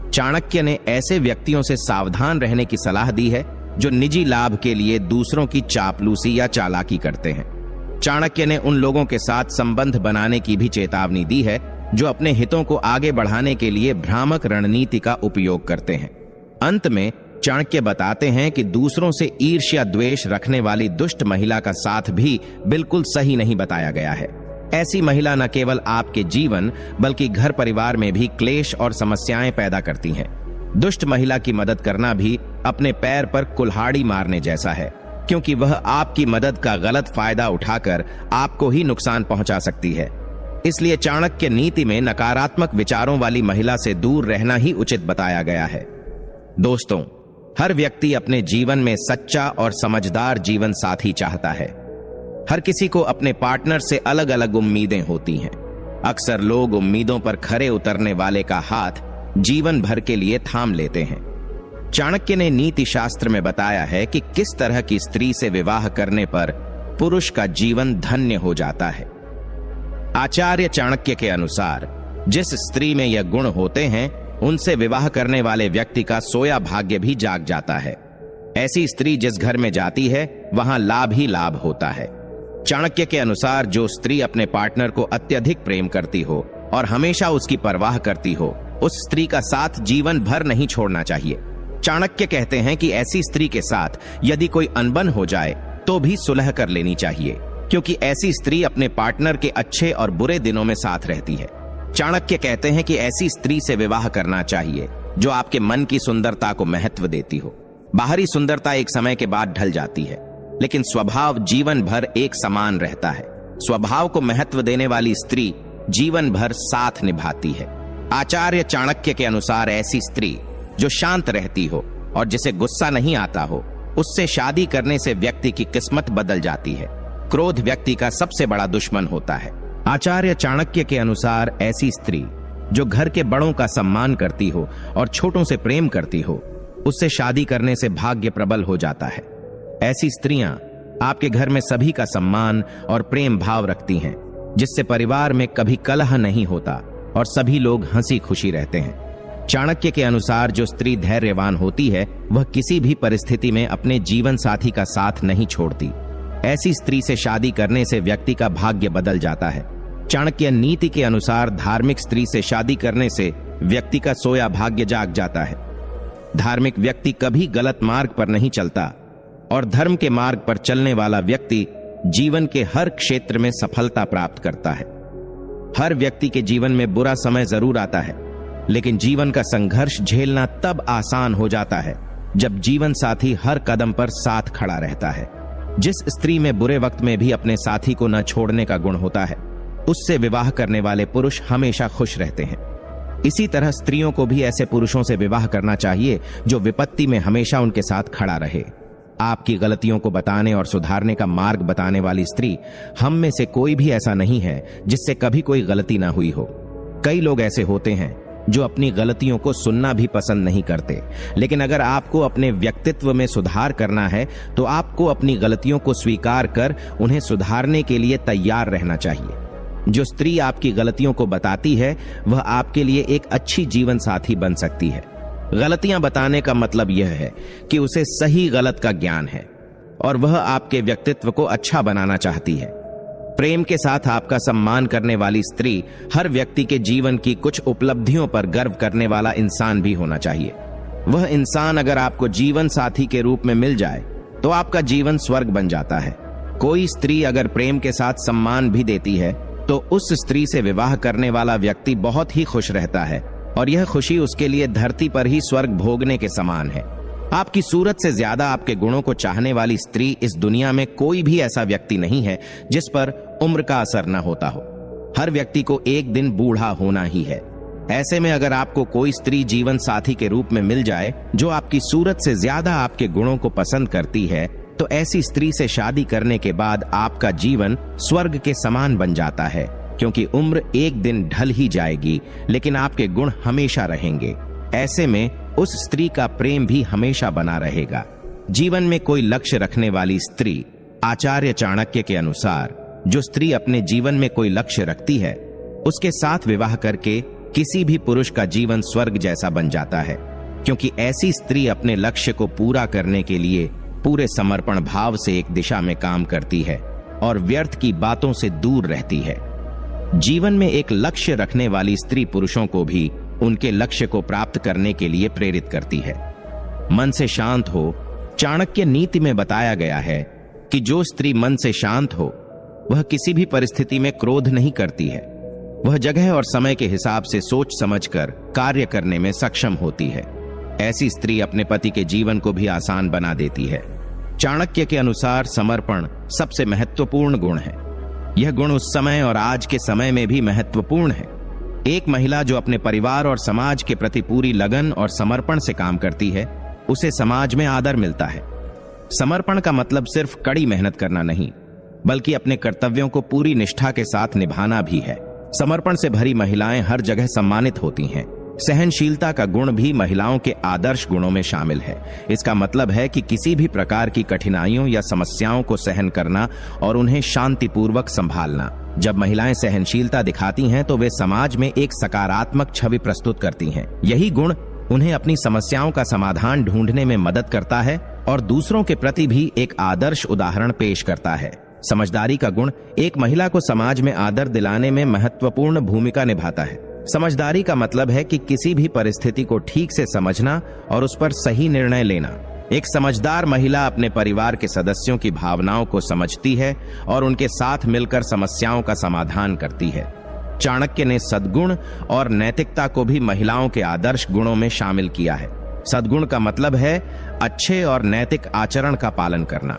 चाणक्य ने ऐसे व्यक्तियों से सावधान रहने की सलाह दी है जो निजी लाभ के लिए दूसरों की चापलूसी या चालाकी करते हैं। चाणक्य ने उन लोगों के साथ संबंध बनाने की भी चेतावनी दी है जो अपने हितों को आगे बढ़ाने के लिए भ्रामक रणनीति का उपयोग करते हैं। अंत में चाणक्य बताते हैं कि दूसरों से ईर्ष्या द्वेष रखने वाली दुष्ट महिला का साथ भी बिल्कुल सही नहीं बताया गया है। ऐसी महिला न केवल आपके जीवन बल्कि घर परिवार में भी क्लेश और समस्याएं पैदा करती हैं। दुष्ट महिला की मदद करना भी अपने पैर पर कुल्हाड़ी मारने जैसा है, क्योंकि वह आपकी मदद का गलत फायदा उठाकर आपको ही नुकसान पहुंचा सकती है। इसलिए चाणक्य नीति में नकारात्मक विचारों वाली महिला से दूर रहना ही उचित बताया गया है। दोस्तों, हर व्यक्ति अपने जीवन में सच्चा और समझदार जीवन साथी चाहता है। हर किसी को अपने पार्टनर से अलग अलग उम्मीदें होती हैं। अक्सर लोग उम्मीदों पर खरे उतरने वाले का हाथ जीवन भर के लिए थाम लेते हैं। चाणक्य ने नीति शास्त्र में बताया है कि किस तरह की स्त्री से विवाह करने पर पुरुष का जीवन धन्य हो जाता है। आचार्य चाणक्य के अनुसार जिस स्त्री में यह गुण होते हैं, उनसे विवाह करने वाले व्यक्ति का सोया भाग्य भी जाग जाता है। ऐसी स्त्री जिस घर में जाती है, वहां लाभ ही लाभ होता है। चाणक्य के अनुसार जो स्त्री अपने पार्टनर को अत्यधिक प्रेम करती हो और हमेशा उसकी परवाह करती हो, उस स्त्री का साथ जीवन भर नहीं छोड़ना चाहिए। चाणक्य कहते हैं कि ऐसी स्त्री के साथ यदि कोई अनबन हो जाए तो भी सुलह कर लेनी चाहिए, क्योंकि ऐसी स्त्री अपने पार्टनर के अच्छे और बुरे दिनों में साथ रहती है। चाणक्य कहते हैं कि ऐसी स्त्री से विवाह करना चाहिए जो आपके मन की सुंदरता को महत्व देती हो। बाहरी सुंदरता एक समय के बाद ढल जाती है, लेकिन स्वभाव जीवन भर एक समान रहता है। स्वभाव को महत्व देने वाली स्त्री जीवन भर साथ निभाती है। आचार्य चाणक्य के अनुसार ऐसी स्त्री जो शांत रहती हो और जिसे गुस्सा नहीं आता हो, उससे शादी करने से व्यक्ति की किस्मत बदल जाती है। क्रोध व्यक्ति का सबसे बड़ा दुश्मन होता है। आचार्य चाणक्य के अनुसार ऐसी स्त्री जो घर के बड़ों का सम्मान करती हो और छोटों से प्रेम करती हो, उससे शादी करने से भाग्य प्रबल हो जाता है। ऐसी स्त्रियां आपके घर में सभी का सम्मान और प्रेम भाव रखती हैं, जिससे परिवार में कभी कलह नहीं होता और सभी लोग हंसी खुशी रहते हैं। चाणक्य के अनुसार जो स्त्री धैर्यवान होती है, वह किसी भी परिस्थिति में अपने जीवन साथी का साथ नहीं छोड़ती। ऐसी स्त्री से शादी करने से व्यक्ति का भाग्य बदल जाता है। चाणक्य नीति के अनुसार धार्मिक स्त्री से शादी करने से व्यक्ति का सोया भाग्य जाग जाता है। धार्मिक व्यक्ति कभी गलत मार्ग पर नहीं चलता और धर्म के मार्ग पर चलने वाला व्यक्ति जीवन के हर क्षेत्र में सफलता प्राप्त करता है। हर व्यक्ति के जीवन में बुरा समय जरूर आता है, लेकिन जीवन का संघर्ष झेलना तब आसान हो जाता है जब जीवन साथी हर कदम पर साथ खड़ा रहता है। जिस स्त्री में बुरे वक्त में भी अपने साथी को न छोड़ने का गुण होता है, उससे विवाह करने वाले पुरुष हमेशा खुश रहते हैं। इसी तरह स्त्रियों को भी ऐसे पुरुषों से विवाह करना चाहिए जो विपत्ति में हमेशा उनके साथ खड़ा रहे। आपकी गलतियों को बताने और सुधारने का मार्ग बताने वाली स्त्री हम में से कोई भी ऐसा नहीं है जिससे कभी कोई गलती ना हुई हो। कई लोग ऐसे होते हैं जो अपनी गलतियों को सुनना भी पसंद नहीं करते, लेकिन अगर आपको अपने व्यक्तित्व में सुधार करना है तो आपको अपनी गलतियों को स्वीकार कर उन्हें सुधारने के लिए तैयार रहना चाहिए। जो स्त्री आपकी गलतियों को बताती है, वह आपके लिए एक अच्छी जीवन साथी बन सकती है। गलतियां बताने का मतलब यह है कि उसे सही गलत का ज्ञान है और वह आपके व्यक्तित्व को अच्छा बनाना चाहती है। प्रेम के साथ आपका सम्मान करने वाली स्त्री हर व्यक्ति के जीवन की कुछ उपलब्धियों पर गर्व करने वाला इंसान भी होना चाहिए। वह इंसान अगर आपको जीवन साथी के रूप में मिल जाए तो आपका जीवन स्वर्ग बन जाता है। कोई स्त्री अगर प्रेम के साथ सम्मान भी देती है तो उस स्त्री से विवाह करने वाला व्यक्ति बहुत ही खुश रहता है और यह खुशी उसके लिए धरती पर ही स्वर्ग भोगने के समान है। आपकी सूरत से ज्यादा आपके गुणों को चाहने वाली स्त्री इस दुनिया में कोई भी ऐसा व्यक्ति नहीं है जिस पर उम्र का असर न होता हो। हर व्यक्ति को एक दिन बूढ़ा होना ही है। ऐसे में अगर आपको कोई स्त्री जीवन साथी के रूप में मिल जाए जो आपकी सूरत से ज्यादा आपके गुणों को पसंद करती है, तो ऐसी स्त्री से शादी करने के बाद आपका जीवन स्वर्ग के समान बन जाता है, क्योंकि उम्र एक दिन ढल ही जाएगी लेकिन आपके गुण हमेशा रहेंगे। ऐसे में उस स्त्री का प्रेम भी हमेशा बना रहेगा। जीवन में कोई लक्ष्य रखने वाली स्त्री, आचार्य चाणक्य के अनुसार जो स्त्री अपने जीवन में कोई लक्ष्य रखती है, उसके साथ विवाह करके किसी भी पुरुष का जीवन स्वर्ग जैसा बन जाता है, क्योंकि ऐसी स्त्री अपने लक्ष्य को पूरा करने के लिए पूरे समर्पण भाव से एक दिशा में काम करती है और व्यर्थ की बातों से दूर रहती है। जीवन में एक लक्ष्य रखने वाली स्त्री पुरुषों को भी उनके लक्ष्य को प्राप्त करने के लिए प्रेरित करती है। मन से शांत हो। चाणक्य नीति में बताया गया है कि जो स्त्री मन से शांत हो वह किसी भी परिस्थिति में क्रोध नहीं करती है। वह जगह और समय के हिसाब से सोच समझकर कार्य करने में सक्षम होती है। ऐसी स्त्री अपने पति के जीवन को भी आसान बना देती है। चाणक्य के अनुसार समर्पण सबसे महत्वपूर्ण गुण है। यह गुण उस समय और आज के समय में भी महत्वपूर्ण है। एक महिला जो अपने परिवार और समाज के प्रति पूरी लगन और समर्पण से काम करती है, उसे समाज में आदर मिलता है। समर्पण का मतलब सिर्फ कड़ी मेहनत करना नहीं, बल्कि अपने कर्तव्यों को पूरी निष्ठा के साथ निभाना भी है। समर्पण से भरी महिलाएं हर जगह सम्मानित होती हैं। सहनशीलता का गुण भी महिलाओं के आदर्श गुणों में शामिल है। इसका मतलब है कि किसी भी प्रकार की कठिनाइयों या समस्याओं को सहन करना और उन्हें शांतिपूर्वक संभालना। जब महिलाएं सहनशीलता दिखाती हैं तो वे समाज में एक सकारात्मक छवि प्रस्तुत करती हैं। यही गुण उन्हें अपनी समस्याओं का समाधान ढूंढने में मदद करता है और दूसरों के प्रति भी एक आदर्श उदाहरण पेश करता है। समझदारी का गुण एक महिला को समाज में आदर दिलाने में महत्वपूर्ण भूमिका निभाता है। समझदारी का मतलब है कि किसी भी परिस्थिति को ठीक से समझना और उस पर सही निर्णय लेना। एक समझदार महिला अपने परिवार के सदस्यों की भावनाओं को समझती है और उनके साथ मिलकर समस्याओं का समाधान करती है। चाणक्य ने सद्गुण और नैतिकता को भी महिलाओं के आदर्श गुणों में शामिल किया है। सद्गुण का मतलब है अच्छे और नैतिक आचरण का पालन करना।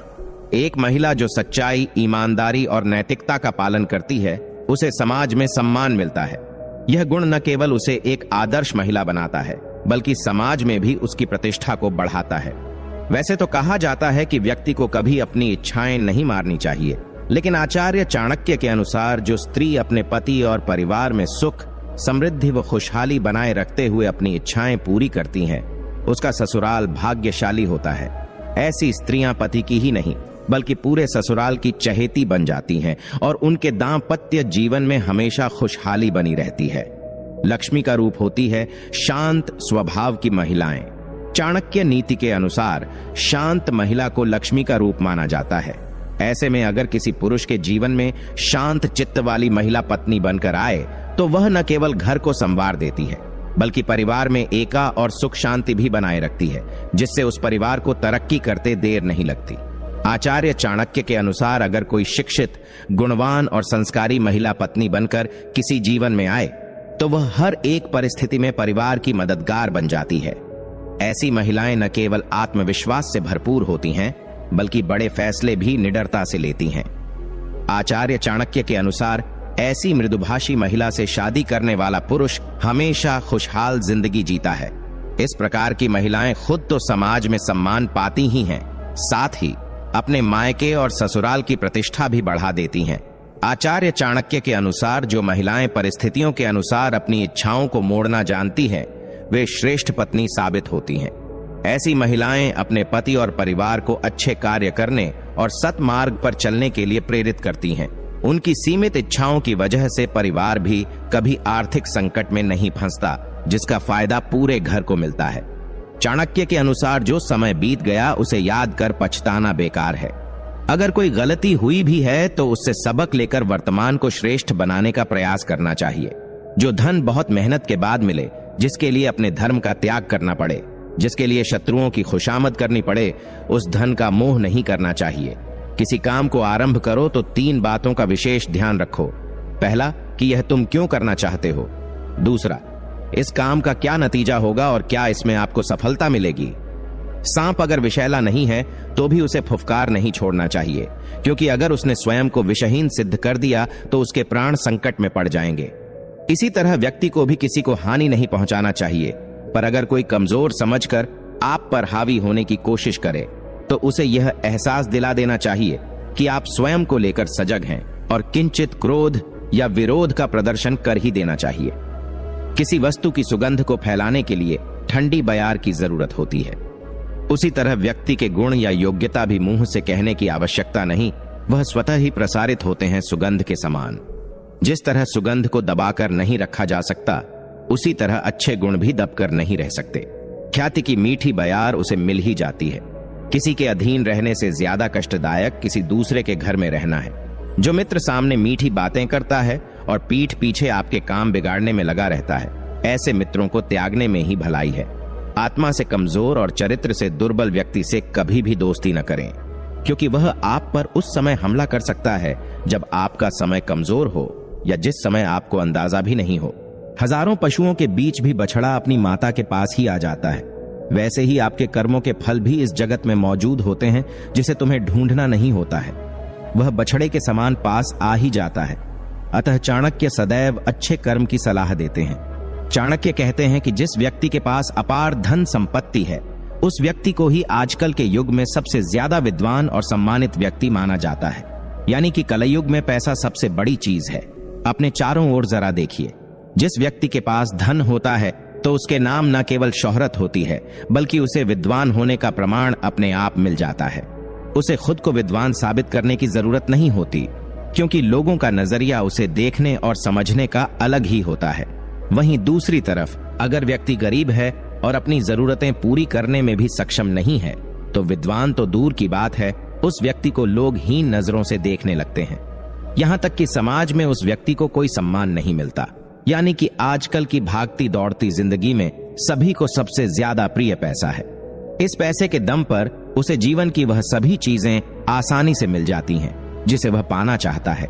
एक महिला जो सच्चाई, ईमानदारी और नैतिकता का पालन करती है, उसे समाज में सम्मान मिलता है। यह गुण न केवल उसे एक आदर्श महिला बनाता है, बल्कि समाज में भी उसकी प्रतिष्ठा को बढ़ाता है। वैसे तो कहा जाता है कि व्यक्ति को कभी अपनी इच्छाएं नहीं मारनी चाहिए, लेकिन आचार्य चाणक्य के अनुसार जो स्त्री अपने पति और परिवार में सुख, समृद्धि व खुशहाली बनाए रखते हुए अपनी इच्छाएं पूरी करती हैं, उसका ससुराल भाग्यशाली होता है। ऐसी स्त्रियां पति की ही नहीं बल्कि पूरे ससुराल की चहेती बन जाती हैं और उनके दाम्पत्य जीवन में हमेशा खुशहाली बनी रहती है। लक्ष्मी का रूप होती है शांत स्वभाव की महिलाएं। चाणक्य नीति के अनुसार शांत महिला को लक्ष्मी का रूप माना जाता है। ऐसे में अगर किसी पुरुष के जीवन में शांत चित्त वाली महिला पत्नी बनकर आए तो वह न केवल घर को संवार देती है, बल्कि परिवार में एका और सुख शांति भी बनाए रखती है, जिससे उस परिवार को तरक्की करते देर नहीं लगती। आचार्य चाणक्य के अनुसार अगर कोई शिक्षित, गुणवान और संस्कारी महिला पत्नी बनकर किसी जीवन में आए तो वह हर एक परिस्थिति में परिवार की मददगार बन जाती है। ऐसी महिलाएं न केवल आत्मविश्वास से भरपूर होती हैं, बल्कि बड़े फैसले भी निडरता से लेती हैं। आचार्य चाणक्य के अनुसार ऐसी मृदुभाषी महिला से शादी करने वाला पुरुष हमेशा खुशहाल जिंदगी जीता है। इस प्रकार की महिलाएं खुद तो समाज में सम्मान पाती ही हैं, साथ ही अपने मायके और ससुराल की प्रतिष्ठा भी बढ़ा देती हैं। आचार्य चाणक्य के अनुसार जो महिलाएं परिस्थितियों के अनुसार अपनी इच्छाओं को मोड़ना जानती हैं, वे श्रेष्ठ पत्नी साबित होती हैं। ऐसी महिलाएं अपने पति और परिवार को अच्छे कार्य करने और सत्मार्ग पर चलने के लिए प्रेरित करती हैं। उनकी सीमित इच्छाओं की वजह से परिवार भी कभी आर्थिक संकट में नहीं फंसता, जिसका फायदा पूरे घर को मिलता है। चाणक्य के अनुसार जो समय बीत गया उसे याद कर पछताना बेकार है। अगर कोई गलती हुई भी है तो उससे सबक लेकर वर्तमान को श्रेष्ठ बनाने का प्रयास करना चाहिए। जो धन बहुत मेहनत के बाद मिले, जिसके लिए अपने धर्म का त्याग करना पड़े, जिसके लिए शत्रुओं की खुशामद करनी पड़े, उस धन का मोह नहीं करना चाहिए। किसी काम को आरंभ करो तो 3 बातों का विशेष ध्यान रखो। पहला, कि यह तुम क्यों करना चाहते हो। दूसरा, इस काम का क्या नतीजा होगा और क्या इसमें आपको सफलता मिलेगी। सांप अगर विषैला नहीं है तो भी उसे फुफकार नहीं छोड़ना चाहिए, क्योंकि अगर उसने स्वयं को विषहीन सिद्ध कर दिया तो उसके प्राण संकट में पड़ जाएंगे। इसी तरह व्यक्ति को भी किसी को हानि नहीं पहुंचाना चाहिए, पर अगर कोई कमजोर समझकर आप पर हावी होने की कोशिश करे तो उसे यह एहसास दिला देना चाहिए कि आप स्वयं को लेकर सजग हैं और किंचित क्रोध या विरोध का प्रदर्शन कर ही देना चाहिए। किसी वस्तु की सुगंध को फैलाने के लिए ठंडी बयार की जरूरत होती है। उसी तरह व्यक्ति के गुण या योग्यता भी मुंह से कहने की आवश्यकता नहीं, वह स्वतः ही प्रसारित होते हैं सुगंध के समान। जिस तरह सुगंध को दबाकर नहीं रखा जा सकता, उसी तरह अच्छे गुण भी दबकर नहीं रह सकते। ख्याति की मीठी बयार उसे मिल ही जाती है। किसी के अधीन रहने से ज्यादा कष्टदायक किसी दूसरे के घर में रहना है। जो मित्र सामने मीठी बातें करता है और पीठ पीछे आपके काम बिगाड़ने में लगा रहता है, ऐसे मित्रों को त्यागने में ही भलाई है। आत्मा से कमजोर और चरित्र से दुर्बल व्यक्ति से कभी भी दोस्ती न करें, क्योंकि वह आप पर उस समय हमला कर सकता है जब आपका समय कमजोर हो या जिस समय आपको अंदाजा भी नहीं हो। हजारों पशुओं के बीच भी बछड़ा अपनी माता के पास ही आ जाता है। वैसे ही आपके कर्मों के फल भी इस जगत में मौजूद होते हैं, जिसे तुम्हें ढूंढना नहीं होता है। वह बछड़े के समान पास आ ही जाता है। अतः चाणक्य सदैव अच्छे कर्म की सलाह देते हैं। चाणक्य कहते हैं कि जिस व्यक्ति के पास अपार धन संपत्ति है, उस व्यक्ति को ही आजकल के युग में सबसे ज्यादा विद्वान और सम्मानित व्यक्ति माना जाता है। यानी कि कलयुग में पैसा सबसे बड़ी चीज है। अपने चारों ओर जरा देखिए, जिस व्यक्ति के पास धन होता है तो उसके नाम न केवल शोहरत होती है, बल्कि उसे विद्वान होने का प्रमाण अपने आप मिल जाता है। उसे खुद को विद्वान साबित करने की जरूरत नहीं होती, क्योंकि लोगों का नजरिया उसे देखने और समझने का अलग ही होता है। वहीं दूसरी तरफ अगर व्यक्ति गरीब है और अपनी जरूरतें पूरी करने में भी सक्षम नहीं है, तो विद्वान तो दूर की बात है, उस व्यक्ति को लोग हीन नजरों से देखने लगते हैं। यहां तक कि समाज में उस व्यक्ति को कोई सम्मान नहीं मिलता। यानी कि आजकल की भागती दौड़ती जिंदगी में सभी को सबसे ज्यादा प्रिय पैसा है। इस पैसे के दम पर उसे जीवन की वह सभी चीजें आसानी से मिल जाती हैं जिसे वह पाना चाहता है।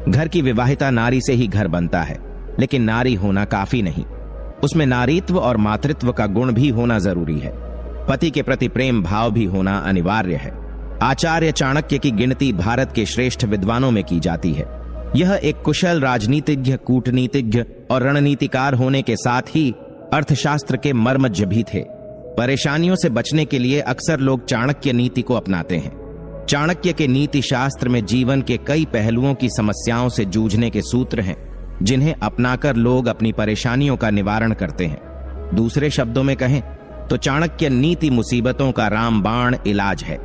घर की विवाहिता नारी से ही घर बनता है, लेकिन नारी होना काफी नहीं, उसमें नारीत्व और मातृत्व का गुण भी होना जरूरी है। पति के प्रति प्रेम भाव भी होना अनिवार्य है। आचार्य चाणक्य की गिनती भारत के श्रेष्ठ विद्वानों में की जाती है। यह एक कुशल राजनीतिज्ञ, कूटनीतिज्ञ और रणनीतिकार होने के साथ ही अर्थशास्त्र के मर्मज्ञ भी थे। परेशानियों से बचने के लिए अक्सर लोग चाणक्य नीति को अपनाते हैं। चाणक्य के नीति शास्त्र में जीवन के कई पहलुओं की समस्याओं से जूझने के सूत्र हैं, जिन्हें अपनाकर लोग अपनी परेशानियों का निवारण करते हैं। दूसरे शब्दों में कहें तो चाणक्य नीति मुसीबतों का रामबाण इलाज है।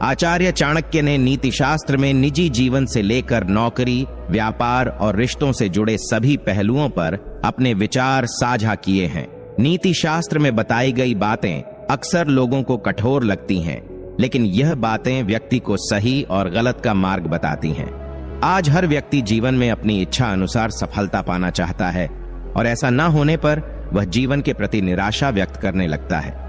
आचार्य चाणक्य ने नीति शास्त्र में निजी जीवन से लेकर नौकरी, व्यापार और रिश्तों से जुड़े सभी पहलुओं पर अपने विचार साझा किए हैं। नीति शास्त्र में बताई गई बातें अक्सर लोगों को कठोर लगती हैं, लेकिन यह बातें व्यक्ति को सही और गलत का मार्ग बताती हैं। आज हर व्यक्ति जीवन में अपनी इच्छा अनुसार सफलता पाना चाहता है, और ऐसा न होने पर वह जीवन के प्रति निराशा व्यक्त करने लगता है।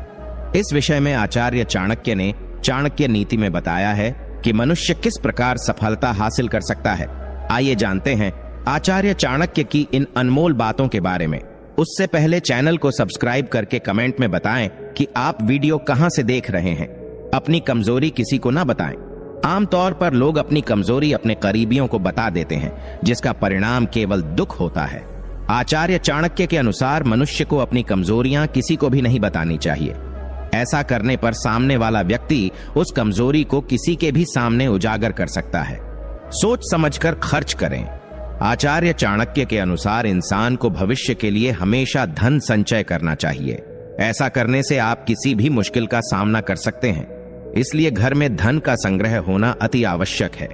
इस विषय में आचार्य चाणक्य ने चाणक्य नीति में बताया है कि मनुष्य किस प्रकार सफलता हासिल कर सकता है। आइए जानते हैं आचार्य चाणक्य की इन अनमोल बातों के बारे में। उससे पहले चैनल को सब्सक्राइब करके कमेंट में बताएं कि आप वीडियो कहां से देख रहे हैं। अपनी कमजोरी किसी को ना बताएं। आमतौर पर लोग अपनी कमजोरी अपने करीबियों को बता देते हैं, जिसका परिणाम केवल दुख होता है। आचार्य चाणक्य के अनुसार मनुष्य को अपनी कमजोरियां किसी को भी नहीं बतानी चाहिए। ऐसा करने पर सामने वाला व्यक्ति उस कमजोरी को किसी के भी सामने उजागर कर सकता है। सोच समझकर खर्च करें। आचार्य चाणक्य के अनुसार इंसान को भविष्य के लिए हमेशा धन संचय करना चाहिए। ऐसा करने से आप किसी भी मुश्किल का सामना कर सकते हैं। इसलिए घर में धन का संग्रह होना अति आवश्यक है।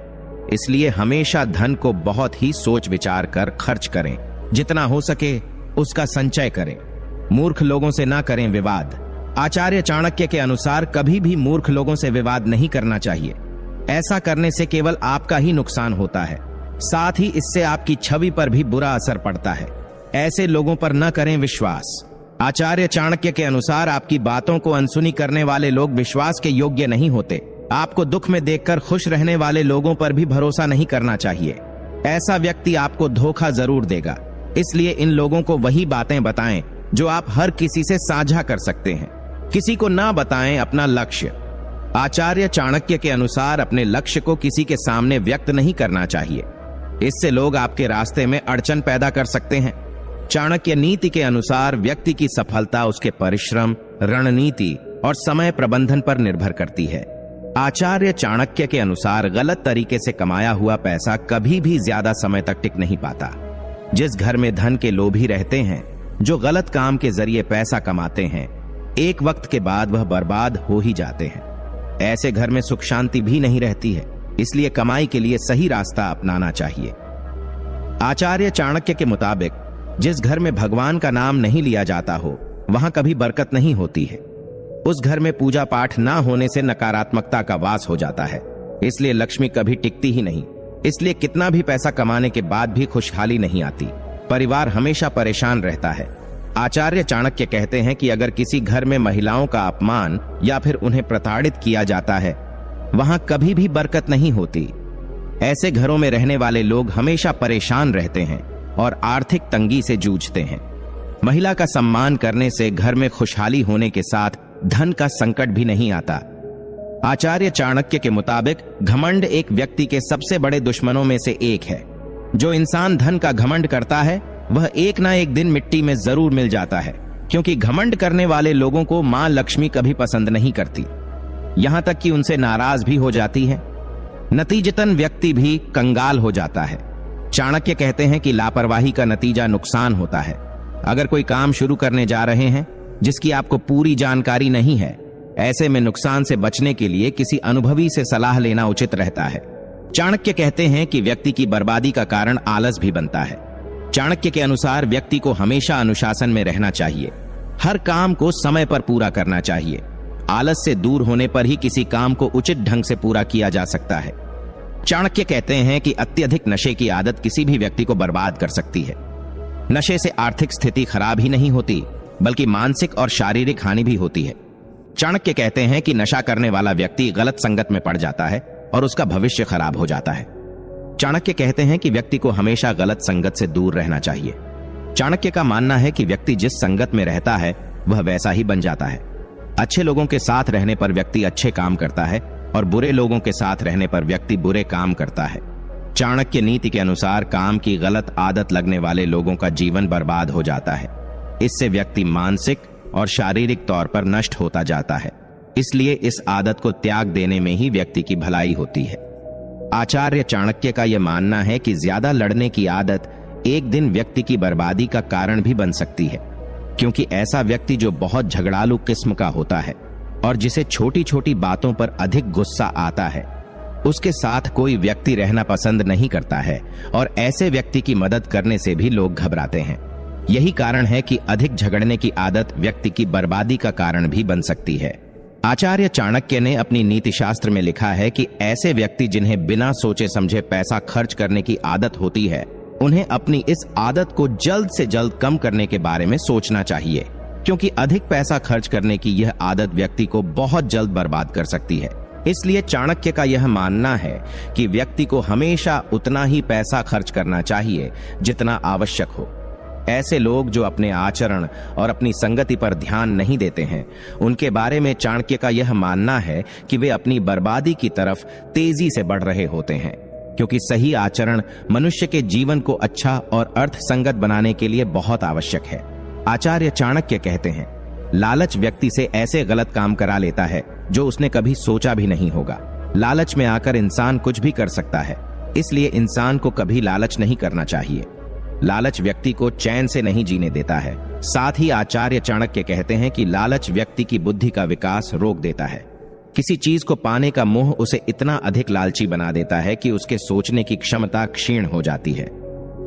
इसलिए हमेशा धन को बहुत ही सोच विचार कर खर्च करें। जितना हो सके उसका संचय करें। मूर्ख लोगों से ना करें विवाद। आचार्य चाणक्य के अनुसार कभी भी मूर्ख लोगों से विवाद नहीं करना चाहिए। ऐसा करने से केवल आपका ही नुकसान होता है, साथ ही इससे आपकी छवि पर भी बुरा असर पड़ता है। ऐसे लोगों पर न करें विश्वास। आचार्य चाणक्य के अनुसार आपकी बातों को अनसुनी करने वाले लोग विश्वास के योग्य नहीं होते। आपको दुख में देखकर खुश रहने वाले लोगों पर भी भरोसा नहीं करना चाहिए। ऐसा व्यक्ति आपको धोखा जरूर देगा। इसलिए इन लोगों को वही बातें बताएं जो आप हर किसी से साझा कर सकते हैं। किसी को ना बताएं अपना लक्ष्य। आचार्य चाणक्य के अनुसार अपने लक्ष्य को किसी के सामने व्यक्त नहीं करना चाहिए। इससे लोग आपके रास्ते में अड़चन पैदा कर सकते हैं। चाणक्य नीति के अनुसार व्यक्ति की सफलता उसके परिश्रम, रणनीति और समय प्रबंधन पर निर्भर करती है। आचार्य चाणक्य के अनुसार गलत तरीके से कमाया हुआ पैसा कभी भी ज्यादा समय तक टिक नहीं पाता। जिस घर में धन के लोभी रहते हैं, जो गलत काम के जरिए पैसा कमाते हैं, एक वक्त के बाद वह बर्बाद हो ही जाते हैं। ऐसे घर में सुख शांति भी नहीं रहती है। इसलिए कमाई के लिए सही रास्ता अपनाना चाहिए। आचार्य चाणक्य के मुताबिक जिस घर में भगवान का नाम नहीं लिया जाता हो, वहां कभी बरकत नहीं होती है। उस घर में पूजा पाठ ना होने से नकारात्मकता का वास हो जाता है। इसलिए लक्ष्मी कभी टिकती ही नहीं। इसलिए कितना भी पैसा कमाने के बाद भी खुशहाली नहीं आती। परिवार हमेशा परेशान रहता है। आचार्य चाणक्य कहते हैं कि अगर किसी घर में महिलाओं का अपमान या फिर उन्हें प्रताड़ित किया जाता है, वहां कभी भी बरकत नहीं होती। ऐसे घरों में रहने वाले लोग हमेशा परेशान रहते हैं और आर्थिक तंगी से जूझते हैं। महिला का सम्मान करने से घर में खुशहाली होने के साथ धन का संकट भी नहीं आता। आचार्य चाणक्य के मुताबिक घमंड एक व्यक्ति के सबसे बड़े दुश्मनों में से एक है। जो इंसान धन का घमंड करता है वह एक ना एक दिन मिट्टी में जरूर मिल जाता है, क्योंकि घमंड करने वाले लोगों को मां लक्ष्मी कभी पसंद नहीं करती, यहां तक कि उनसे नाराज भी हो जाती है। नतीजतन व्यक्ति भी कंगाल हो जाता है। चाणक्य कहते हैं कि लापरवाही का नतीजा नुकसान होता है। अगर कोई काम शुरू करने जा रहे हैं जिसकी आपको पूरी जानकारी नहीं है, ऐसे में नुकसान से बचने के लिए किसी अनुभवी से सलाह लेना उचित रहता है। चाणक्य कहते हैं कि व्यक्ति की बर्बादी का कारण आलस भी बनता है। चाणक्य के अनुसार व्यक्ति को हमेशा अनुशासन में रहना चाहिए। हर काम को समय पर पूरा करना चाहिए। आलस से दूर होने पर ही किसी काम को उचित ढंग से पूरा किया जा सकता है। चाणक्य कहते हैं कि अत्यधिक नशे की आदत किसी भी व्यक्ति को बर्बाद कर सकती है। नशे से आर्थिक स्थिति खराब ही नहीं होती, बल्कि मानसिक और शारीरिक हानि भी होती है। चाणक्य कहते हैं कि नशा करने वाला व्यक्ति गलत संगत में पड़ जाता है और उसका भविष्य खराब हो जाता है। चाणक्य कहते हैं कि व्यक्ति को हमेशा गलत संगत से दूर रहना चाहिए। चाणक्य का मानना है कि व्यक्ति जिस संगत में रहता है वह वैसा ही बन जाता है। अच्छे लोगों के साथ रहने पर व्यक्ति अच्छे काम करता है और बुरे लोगों के साथ रहने पर व्यक्ति बुरे काम करता है। चाणक्य नीति के अनुसार काम की गलत आदत लगने वाले लोगों का जीवन बर्बाद हो जाता है। इससे व्यक्ति मानसिक और शारीरिक तौर पर नष्ट होता जाता है। इसलिए इस आदत को त्याग देने में ही व्यक्ति की भलाई होती है। आचार्य चाणक्य का यह मानना है कि ज्यादा लड़ने की आदत एक दिन व्यक्ति की बर्बादी का कारण भी बन सकती है, क्योंकि ऐसा व्यक्ति जो बहुत झगड़ालू किस्म का होता है और जिसे छोटी छोटी बातों पर अधिक गुस्सा आता है, उसके साथ कोई व्यक्ति रहना पसंद नहीं करता है और ऐसे व्यक्ति की मदद करने से भी लोग घबराते हैं। यही कारण है कि अधिक झगड़ने की आदत व्यक्ति की बर्बादी का कारण भी बन सकती है। आचार्य चाणक्य ने अपनी नीति शास्त्र में लिखा है कि ऐसे व्यक्ति जिन्हें बिना सोचे समझे पैसा खर्च करने की आदत होती है, उन्हें अपनी इस आदत को जल्द से जल्द कम करने के बारे में सोचना चाहिए, क्योंकि अधिक पैसा खर्च करने की यह आदत व्यक्ति को बहुत जल्द बर्बाद कर सकती है। इसलिए चाणक्य का यह मानना है कि व्यक्ति को हमेशा उतना ही पैसा खर्च करना चाहिए जितना आवश्यक हो। ऐसे लोग जो अपने आचरण और अपनी संगति पर ध्यान नहीं देते हैं, उनके बारे में चाणक्य का यह मानना है कि वे अपनी बर्बादी की तरफ तेजी से बढ़ रहे होते हैं, क्योंकि सही आचरण मनुष्य के जीवन को अच्छा और अर्थ संगत बनाने के लिए बहुत आवश्यक है। आचार्य चाणक्य कहते हैं, लालच व्यक्ति से ऐसे गलत काम करा लेता है जो उसने कभी सोचा भी नहीं होगा। लालच में आकर इंसान कुछ भी कर सकता है, इसलिए इंसान को कभी लालच नहीं करना चाहिए। लालच व्यक्ति को चैन से नहीं जीने देता है। साथ ही आचार्य चाणक्य कहते हैं कि लालच व्यक्ति की बुद्धि का विकास रोक देता है। किसी चीज को पाने का मोह उसे इतना अधिक लालची बना देता है कि उसके सोचने की क्षमता क्षीण हो जाती है।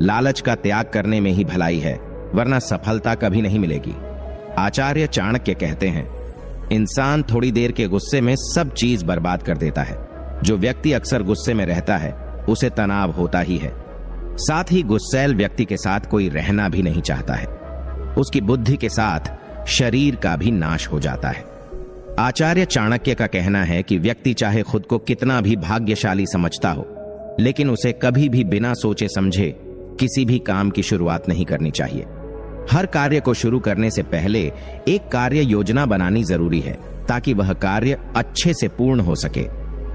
लालच का त्याग करने में ही भलाई है, वरना सफलता कभी नहीं मिलेगी। आचार्य चाणक्य कहते हैं, इंसान थोड़ी देर के गुस्से में सब चीज बर्बाद कर देता है। जो व्यक्ति अक्सर गुस्से में रहता है उसे तनाव होता ही है। साथ ही गुस्सैल व्यक्ति के साथ कोई रहना भी नहीं चाहता है। उसकी बुद्धि के साथ शरीर का भी नाश हो जाता है। आचार्य चाणक्य का कहना है कि व्यक्ति चाहे खुद को कितना भी भाग्यशाली समझता हो, लेकिन उसे कभी भी बिना सोचे समझे किसी भी काम की शुरुआत नहीं करनी चाहिए। हर कार्य को शुरू करने से पहले एक कार्य योजना बनानी जरूरी है, ताकि वह कार्य अच्छे से पूर्ण हो सके।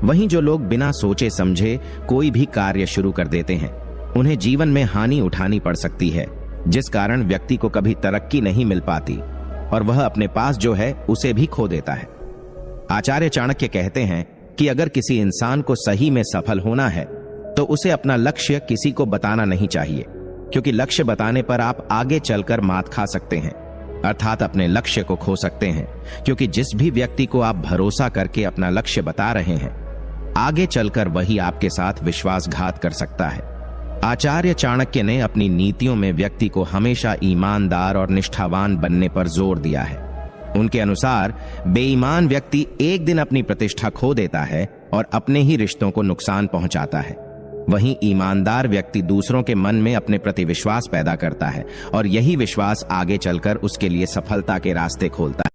वहीं जो लोग बिना सोचे समझे कोई भी कार्य शुरू कर देते हैं, उन्हें जीवन में हानि उठानी पड़ सकती है, जिस कारण व्यक्ति को कभी तरक्की नहीं मिल पाती और वह अपने पास जो है उसे भी खो देता है। आचार्य चाणक्य कहते हैं कि अगर किसी इंसान को सही में सफल होना है तो उसे अपना लक्ष्य किसी को बताना नहीं चाहिए, क्योंकि लक्ष्य बताने पर आप आगे चलकर मात खा सकते हैं, अर्थात अपने लक्ष्य को खो सकते हैं। क्योंकि जिस भी व्यक्ति को आप भरोसा करके अपना लक्ष्य बता रहे हैं, आगे चलकर वही आपके साथ विश्वासघात कर सकता है। आचार्य चाणक्य ने अपनी नीतियों में व्यक्ति को हमेशा ईमानदार और निष्ठावान बनने पर जोर दिया है। उनके अनुसार बेईमान व्यक्ति एक दिन अपनी प्रतिष्ठा खो देता है और अपने ही रिश्तों को नुकसान पहुंचाता है। वहीं ईमानदार व्यक्ति दूसरों के मन में अपने प्रति विश्वास पैदा करता है और यही विश्वास आगे चलकर उसके लिए सफलता के रास्ते खोलता है।